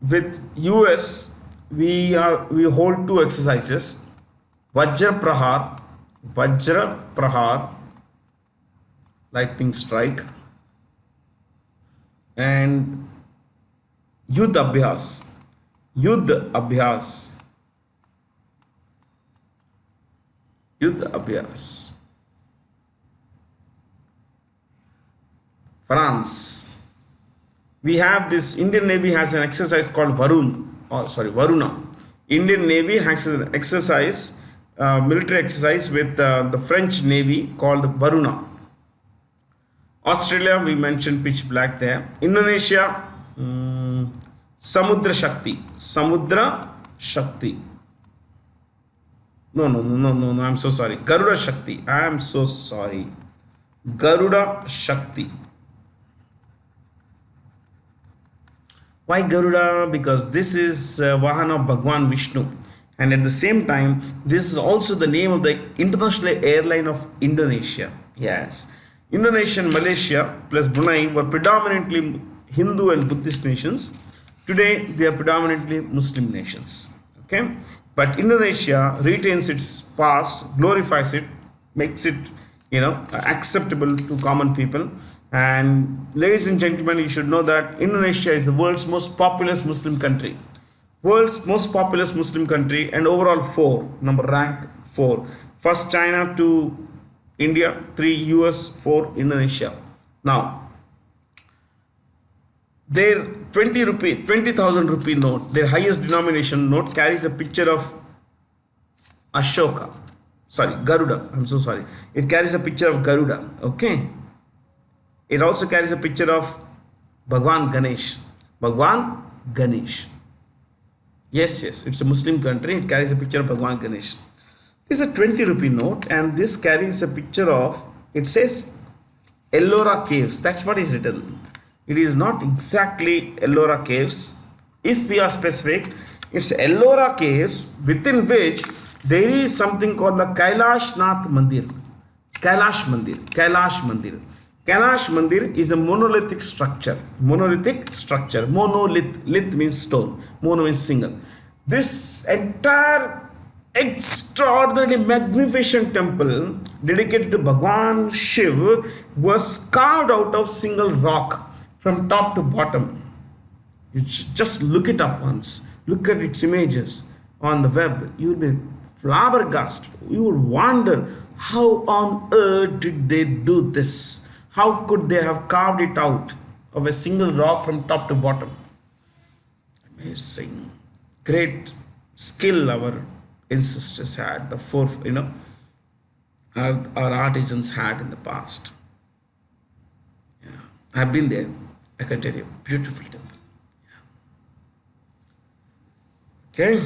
With US, we hold 2 exercises: Vajra Prahar, lightning strike, and Yudh Abhyas. France. We have this Indian Navy has an exercise called Varuna. Indian Navy has an exercise, military exercise with the French Navy called Varuna. Australia, we mentioned Pitch Black there. Indonesia, Samudra Shakti. No, I'm so sorry. Garuda Shakti. Why Garuda? Because this is Vahana of Bhagwan Vishnu, and at the same time this is also the name of the international airline of Indonesia. Yes, Indonesia and Malaysia plus Brunei were predominantly Hindu and Buddhist nations. Today they are predominantly Muslim nations. Okay, but Indonesia retains its past, glorifies it, makes it acceptable to common people. And ladies and gentlemen, you should know that Indonesia is the world's most populous Muslim country. And overall rank 4. First China, 2 India, 3 US, 4 Indonesia. Now, their 20,000 rupee note, their highest denomination note, carries a picture of Garuda. I'm so sorry. It carries a picture of Garuda. Okay. It also carries a picture of Bhagwan Ganesh. Yes, it's a Muslim country. It carries a picture of Bhagwan Ganesh. This is a 20 rupee note, and this carries a picture of, it says Ellora Caves. That's what is written. It is not exactly Ellora Caves. If we are specific, it's Ellora Caves, within which there is something called the Kailash Nath Mandir. Kailash Mandir. Kailash Mandir. Kailash Mandir is a monolithic structure. Monolithic structure. Monolith. Lith means stone. Mono means single. This entire extraordinarily magnificent temple dedicated to Bhagwan Shiv was carved out of single rock from top to bottom. You just look it up once. Look at its images on the web. You will be flabbergasted. You will wonder how on earth did they do this? How could they have carved it out of a single rock from top to bottom? Amazing. Great skill our ancestors had, our artisans had in the past. Yeah. I've been there. I can tell you, beautiful temple. Okay.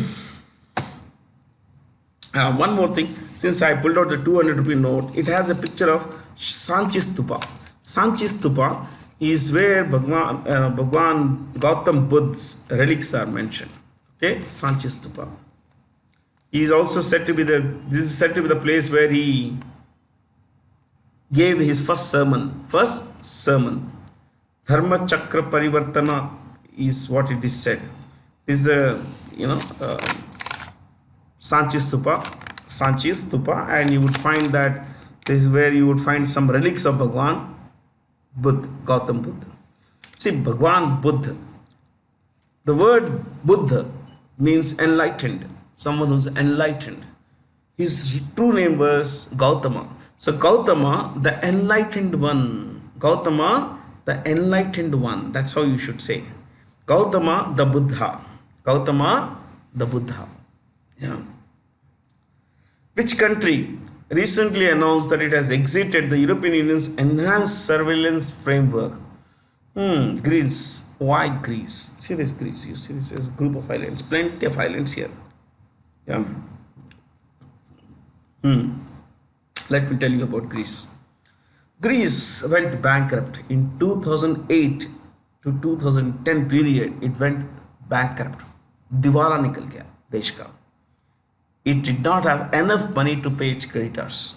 One more thing, since I pulled out the 200 rupee note, it has a picture of Sanchi Stupa. Sanchi Stupa is where Bhagwan Gautam Buddha's relics are mentioned. Okay, Sanchi Stupa. He is also said to be this is said to be the place where he gave his first sermon. Dharma Chakra Parivartana is what it is said. This is the Sanchi Stupa, and you would find that this is where you would find some relics of Bhagwan Buddha, Gautam Buddha. See, Bhagwan Buddha, the word Buddha means enlightened, someone who's enlightened. His true name was Gautama. So Gautama, the enlightened one. Gautama, the enlightened one. That's how you should say. Gautama the Buddha. Gautama the Buddha. Yeah. Which country recently announced that it has exited the European Union's enhanced surveillance framework? Greece. Why Greece? See this Greece. You see this as a group of islands. Plenty of islands here. Yeah. Let me tell you about Greece. Greece went bankrupt in 2008 to 2010 period. It went bankrupt. Diwala nikal gaya desh ka. It did not have enough money to pay its creditors.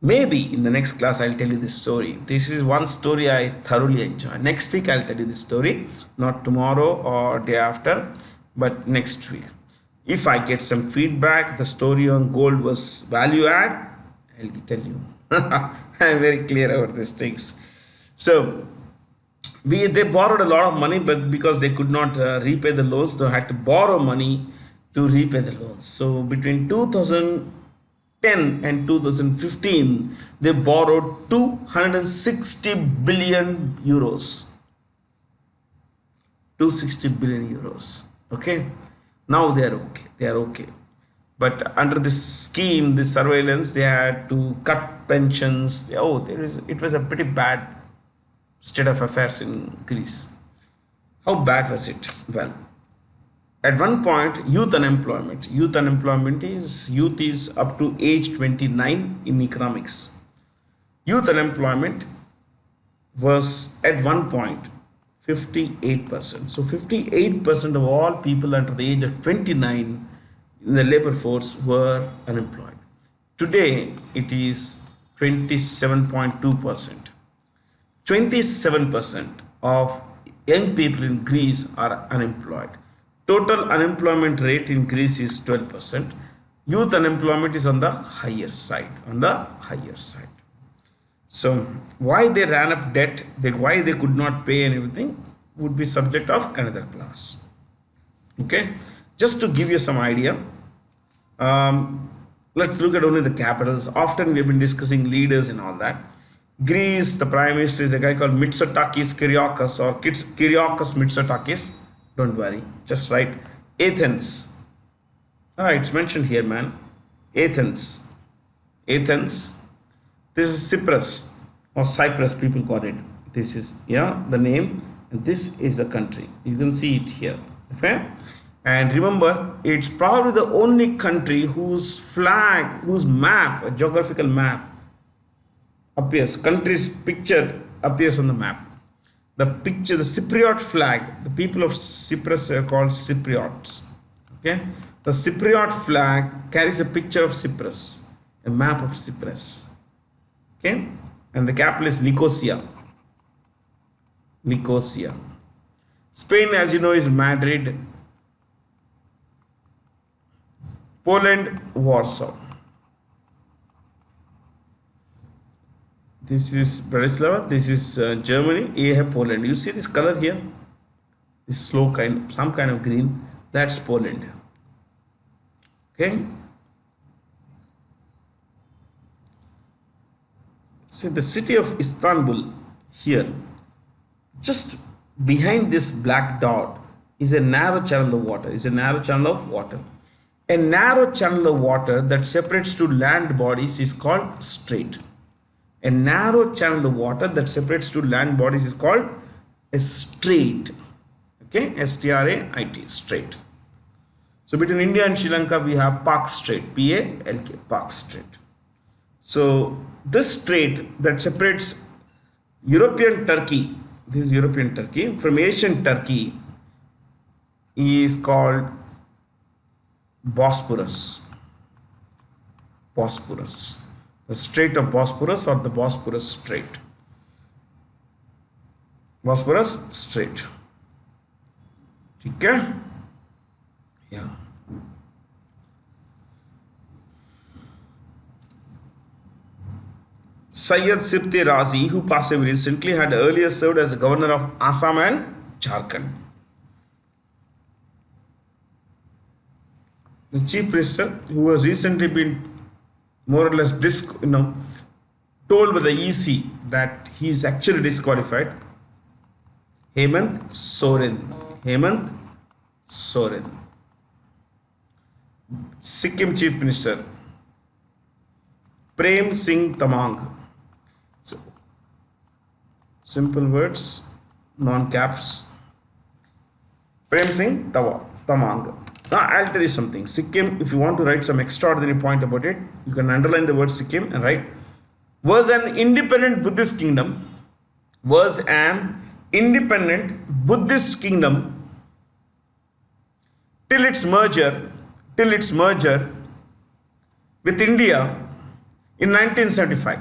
Maybe in the next class I'll tell you this story. This is one story I thoroughly enjoy. Next week I'll tell you this story. Not tomorrow or day after, but next week. If I get some feedback, the story on gold was value add, I'll tell you. I'm very clear about these things. So they borrowed a lot of money, but because they could not repay the loans, they had to borrow money to repay the loans. So between 2010 and 2015, they borrowed 260 billion euros. 260 billion euros. Okay. Now they are okay. They are okay. But under this scheme, this surveillance, they had to cut pensions. It was a pretty bad state of affairs in Greece. How bad was it? Well, at one point, youth unemployment is youth is up to age 29 in economics. Youth unemployment was at one point 58%. So 58% of all people under the age of 29 in the labor force were unemployed. Today it is 27.2%. 27% of young people in Greece are unemployed. Total unemployment rate in Greece is 12%. Youth unemployment is on the higher side. So why they ran up debt, why they could not pay and everything would be subject of another class. Okay, just to give you some idea, let's look at only the capitals. Often we have been discussing leaders and all that. Greece, the prime minister is a guy called Mitsotakis Kyriakos or Kyriakos Mitsotakis. Don't worry, just write Athens. It's mentioned here, man. Athens. This is Cyprus or Cyprus, people call it. This is the name, and this is the country. You can see it here. Okay, and remember, it's probably the only country whose flag, whose map, a geographical map appears. Country's picture appears on the map. The picture, the Cypriot flag, the people of Cyprus are called Cypriots. Okay, the Cypriot flag carries a picture of Cyprus, a map of Cyprus. Okay, and the capital is Nicosia. Nicosia. Spain, as you know, is Madrid. Poland, Warsaw. This is Bratislava. This is Germany. You have Poland. You see this color here? This slow kind, some kind of green. That's Poland. Okay. See the city of Istanbul here. Just behind this black dot is a narrow channel of water. Is a narrow channel of water. A narrow channel of water that separates two land bodies is called strait. A narrow channel of water that separates two land bodies is called a strait. Okay, S-T-R-A-I-T, strait. So between India and Sri Lanka we have Pak Strait, P-A-L-K, Pak Strait. So this strait that separates European Turkey, this is European Turkey, from Asian Turkey is called Bosporus. Bosporus. The Strait of Bosporus or the Bosporus Strait. Bosporus Strait. Okay? Yeah. Syed Sirte Razi, who passed away recently, had earlier served as the governor of Assam and Jharkhand. The chief minister, who has recently been more or less told by the EC that he is actually disqualified, Hemant Soren. Hemant Soren. Sikkim chief minister, Prem Singh Tamang. So, simple words, non-caps. Prem Singh Tamang. Now I'll tell you something. Sikkim, if you want to write some extraordinary point about it, you can underline the word Sikkim and write, was an independent Buddhist kingdom, was an independent Buddhist kingdom till its merger with India in 1975.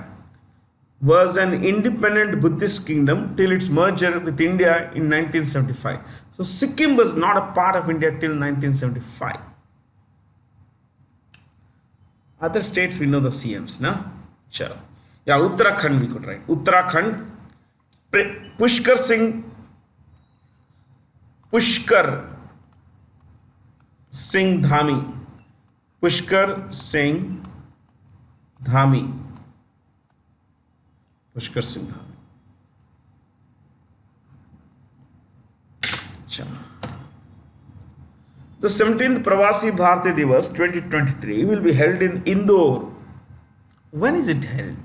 Was an independent Buddhist kingdom till its merger with India in 1975. So Sikkim was not a part of India till 1975. Other states we know the CMs, no? Sure. Yeah, Uttarakhand we could write. Uttarakhand, Pushkar Singh Dhami. Pushkar Singh Dhami. Pushkar Singh Dhami. The 17th Pravasi Bharatiya Divas 2023 will be held in Indore. When is it held?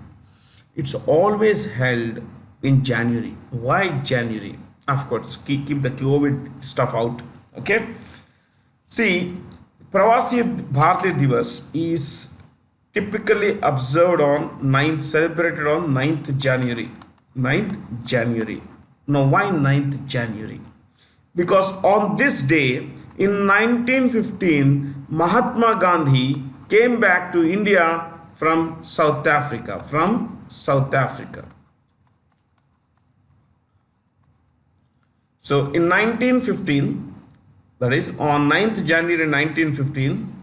It's always held in January. Why January? Of course, keep the COVID stuff out. Okay. See, Pravasi Bharatiya Divas is typically observed on celebrated on 9th January. 9th January. Now, why 9th January? Because on this day, in 1915, Mahatma Gandhi came back to India from South Africa. So in 1915, that is on 9th January 1915,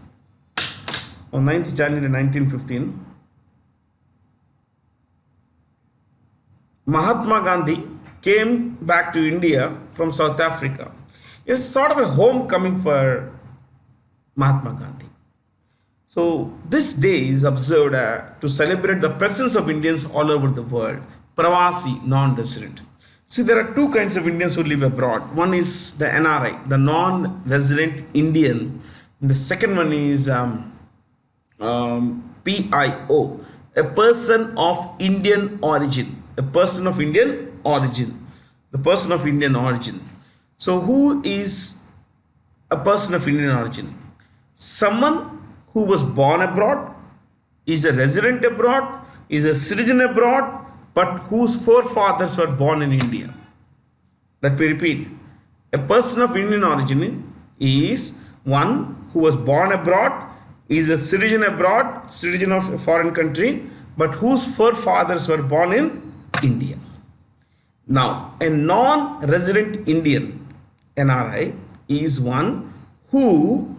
Mahatma Gandhi came back to India from South Africa. It's sort of a homecoming for Mahatma Gandhi. So this day is observed to celebrate the presence of Indians all over the world. Pravasi, non-resident. See, there are two kinds of Indians who live abroad. One is the NRI, the non-resident Indian. And the second one is PIO, a person of Indian origin. A person of Indian origin. The person of Indian origin. So who is a person of Indian origin? Someone who was born abroad, is a resident abroad, is a citizen abroad, but whose forefathers were born in India. Let me repeat. A person of Indian origin is one who was born abroad, is a citizen abroad, citizen of a foreign country, but whose forefathers were born in India. Now, a non-resident Indian, NRI, is one who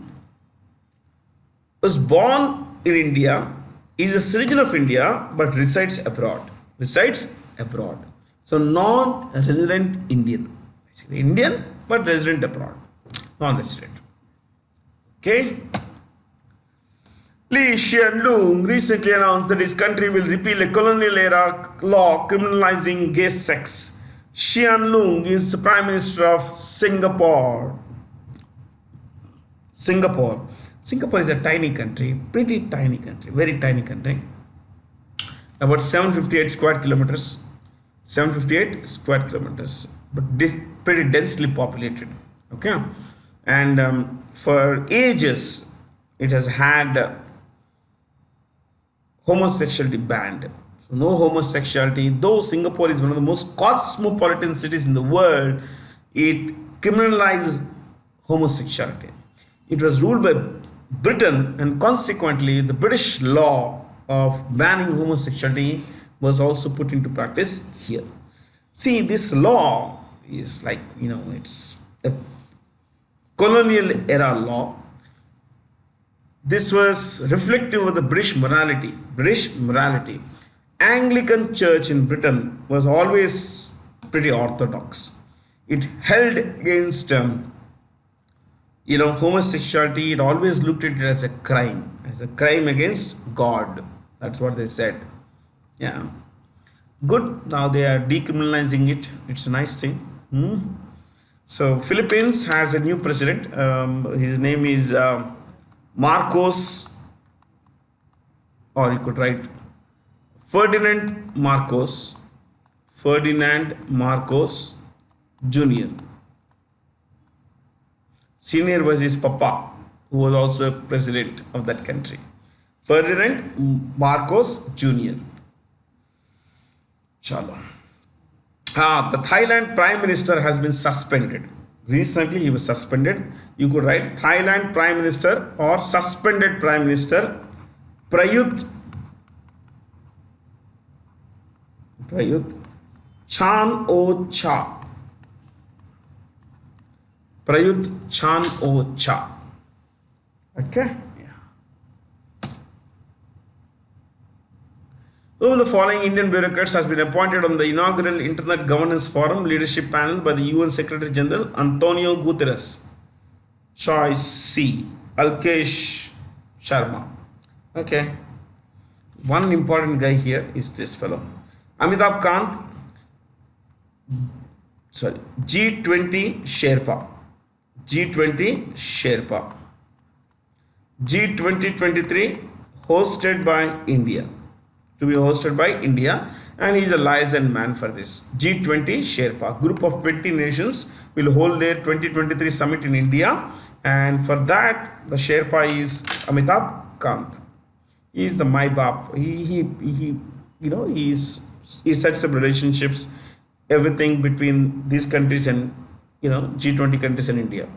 was born in India, is a citizen of India, but resides abroad. Resides abroad. So, non-resident Indian. Basically, Indian, but resident abroad. Non-resident. Okay. Lee Hsien Loong recently announced that his country will repeal a colonial era law criminalizing gay sex. Hsien Loong is the Prime Minister of Singapore. Singapore is a tiny country, pretty tiny country, very tiny country. About 758 square kilometers. 758 square kilometers, but this pretty densely populated. Okay, and for ages it has had homosexuality banned. So no homosexuality. Though Singapore is one of the most cosmopolitan cities in the world, it criminalized homosexuality. It was ruled by Britain, and consequently the British law of banning homosexuality was also put into practice here. See, this law is like, it's a colonial era law. This was reflective of the British morality. Anglican Church in Britain was always pretty orthodox. It held against homosexuality. It always looked at it as a crime against God. That's what they said. Yeah, good. Now they are decriminalizing it. It's a nice thing. So Philippines has a new president. His name is Marcos, or you could write Ferdinand Marcos Jr. Senior was his papa, who was also president of that country. Ferdinand Marcos Jr. Chalo. The Thailand Prime Minister has been suspended. Recently he was suspended. You could write Thailand Prime Minister or suspended Prime Minister Prayut Chan-o-cha. Prayut Chan-o-cha. Okay. Who of the following Indian bureaucrats has been appointed on the inaugural Internet Governance Forum Leadership Panel by the UN Secretary General Antonio Guterres? Choice C. Alkesh Sharma. Okay. One important guy here is this fellow. Amitabh Kant. G20 Sherpa. G20 Sherpa. G2023 hosted by India. To be hosted by India, and he is a liaison man for this. G20 Sherpa, group of 20 nations will hold their 2023 summit in India, and for that the Sherpa is Amitabh Kant. He is the MyBap. He sets up relationships, everything between these countries and G20 countries and India.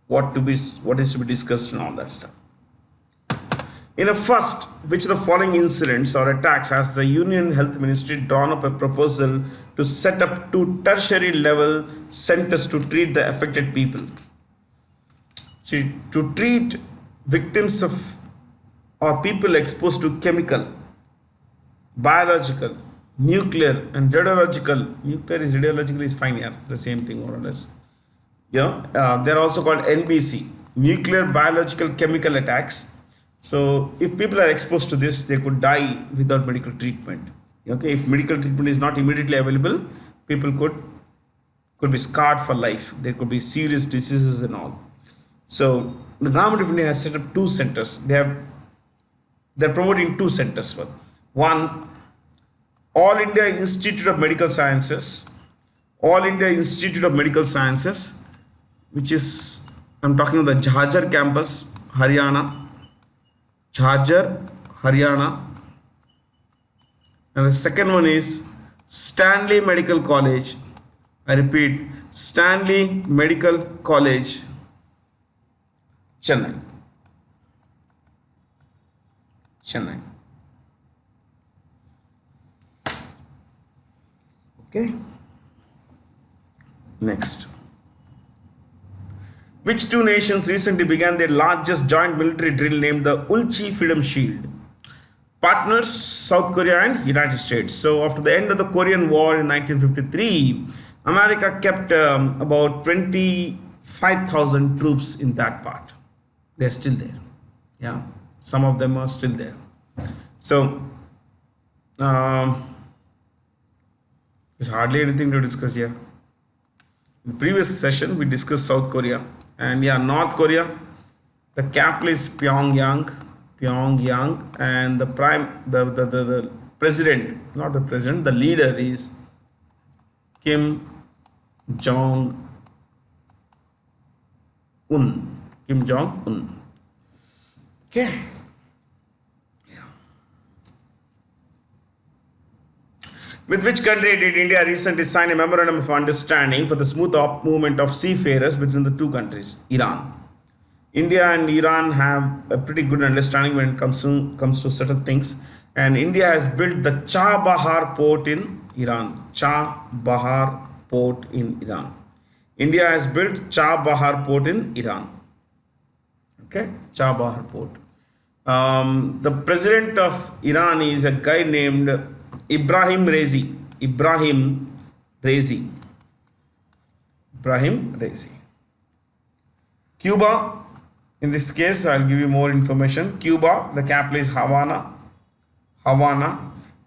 What is to be discussed and all that stuff. In a first, which of the following incidents or attacks has the Union Health Ministry drawn up a proposal to set up 2 tertiary level centers to treat the affected people? See, to treat victims of or people exposed to chemical, biological, nuclear and radiological. Radiological is fine, yeah, it's the same thing more or less. They're also called NBC, nuclear, biological, chemical attacks. So if people are exposed to this, they could die without medical treatment. Okay, if medical treatment is not immediately available, people could be scarred for life. There could be serious diseases and all. So the government of India has set up 2 centers. They're promoting 2 centers. One, All India Institute of Medical Sciences. All India Institute of Medical Sciences, which is, I'm talking about the Jhajjar campus, Haryana. Jhajjar, Haryana. And the second one is Stanley Medical College. I repeat, Stanley Medical College, Chennai. Okay. Next. Which two nations recently began their largest joint military drill named the Ulchi Freedom Shield? Partners South Korea and United States. So after the end of the Korean War in 1953, America kept about 25,000 troops in that part. They're still there. Yeah, some of them are still there. So there's hardly anything to discuss here. In the previous session, we discussed South Korea, and yeah, North Korea. The capital is Pyongyang, and the president, not the president, the leader is Kim Jong Un. Kim Jong Un. Okay. With which country did India recently sign a memorandum of understanding for the smooth movement of seafarers between the two countries? Iran. India and Iran have a pretty good understanding when it comes to certain things. And India has built the Chabahar port in Iran. Chabahar port in Iran. India has built Chabahar port in Iran. Okay, Chabahar port. The president of Iran is a guy named Ibrahim Raisi. Ibrahim Raisi. Cuba, in this case, I'll give you more information. Cuba, the capital is Havana.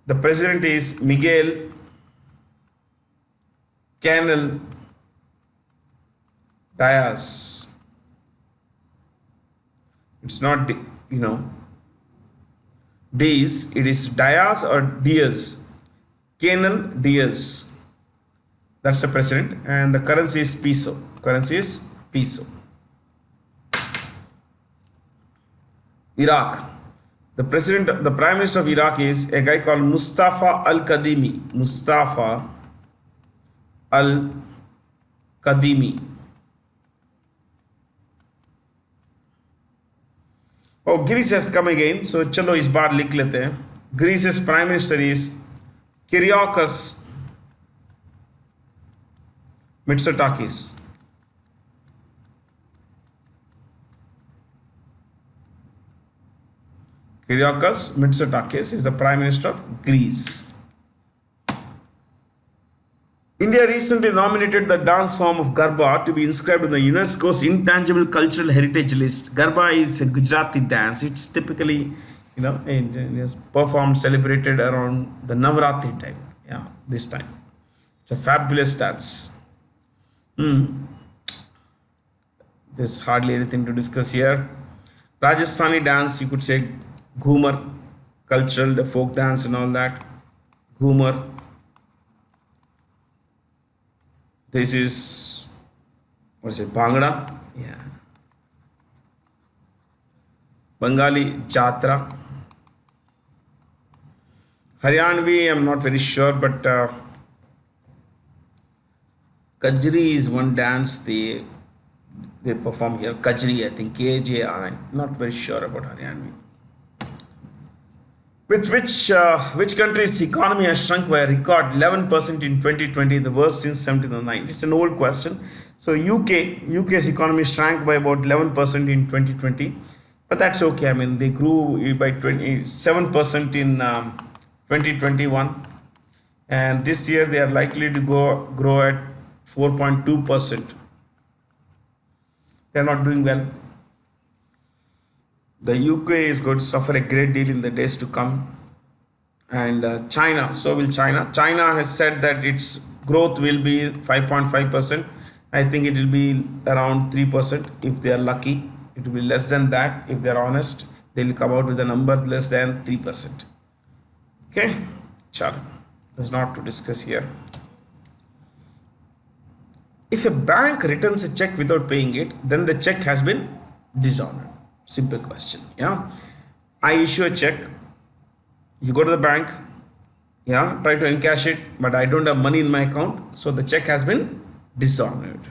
The president is Miguel Canel Diaz. It's not, Diaz, it is Diaz or Diaz. Canel Diaz. That's the president, and the currency is peso. Iraq. The prime minister of Iraq is a guy called Mustafa Al-Kadhimi. Oh, Greece has come again. So chalo is baar likh lete hain. Greece's prime minister is Kyriakos Mitsotakis. Kyriakos Mitsotakis is the prime minister of Greece. India recently nominated the dance form of Garba to be inscribed on the UNESCO's Intangible Cultural Heritage List. Garba is a Gujarati dance. It's typically, performed, celebrated around the Navaratri time. Yeah, this time. It's a fabulous dance. There's hardly anything to discuss here. Rajasthani dance, you could say Ghumar, cultural, the folk dance and all that. Ghumar. This is, Bhangra? Yeah. Bengali Jatra. Haryanvi, I'm not very sure, but Kajri is one dance they perform here. Kajri, I think, Kajri. Not very sure about Haryanvi. With which country's economy has shrunk by a record 11% in 2020, the worst since 1709? It's an old question. So UK's economy shrank by about 11% in 2020, but that's okay. I mean, they grew by 27% in 2021, and this year they are likely to grow at 4.2%. They are not doing well. The UK is going to suffer a great deal in the days to come. And China, so will China. China has said that its growth will be 5.5%. I think it will be around 3% if they are lucky. It will be less than that if they are honest. They will come out with a number less than 3%. Okay, chalo. There's not to discuss here. If a bank returns a check without paying it, then the check has been dishonored. Simple question. Yeah, I issue a check, you go to the bank, yeah, try to encash it, but I don't have money in my account, so the check has been dishonored.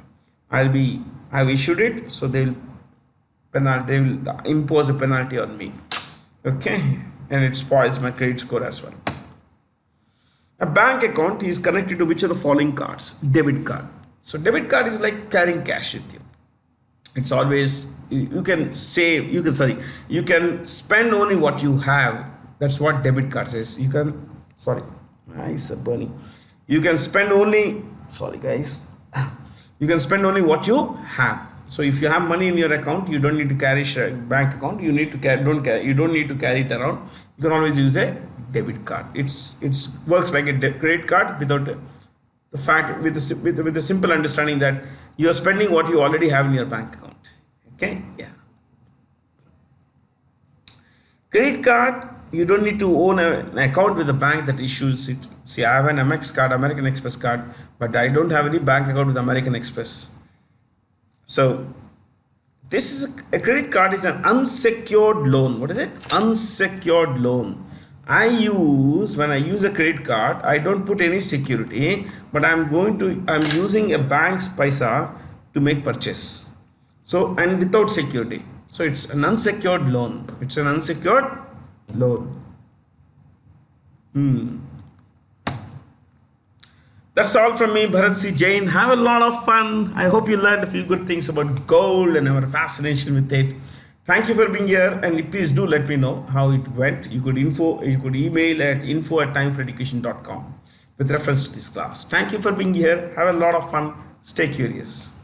I've issued it, so they will impose a penalty on me. Okay, and it spoils my credit score as well. A bank account is connected to which of the following cards? Debit card. So debit card is like carrying cash with you. It's always, you can save, you can spend only what you have. That's what debit card says. You can, sorry, eyes are burning. You can spend only, sorry guys, you can spend only what you have. So if you have money in your account, you don't need to carry bank account. You need to carry, you don't need to carry it around. You can always use a debit card. It's works like a credit card without the fact, with the simple understanding that you are spending what you already have in your bank account. Okay, yeah. Credit card, you don't need to own an account with the bank that issues it. See, I have an Amex card, American Express card, but I don't have any bank account with American Express. So this is a credit card is an unsecured loan. What is it? Unsecured loan. When I use a credit card, I don't put any security, but I'm using a bank's paisa to make purchase. So, and without security. So it's an unsecured loan. It's an unsecured loan. That's all from me, Bharat C. Jain. Have a lot of fun. I hope you learned a few good things about gold and our fascination with it. Thank you for being here, and please do let me know how it went. You could email at info@timeforeducation.com with reference to this class. Thank you for being here. Have a lot of fun. Stay curious.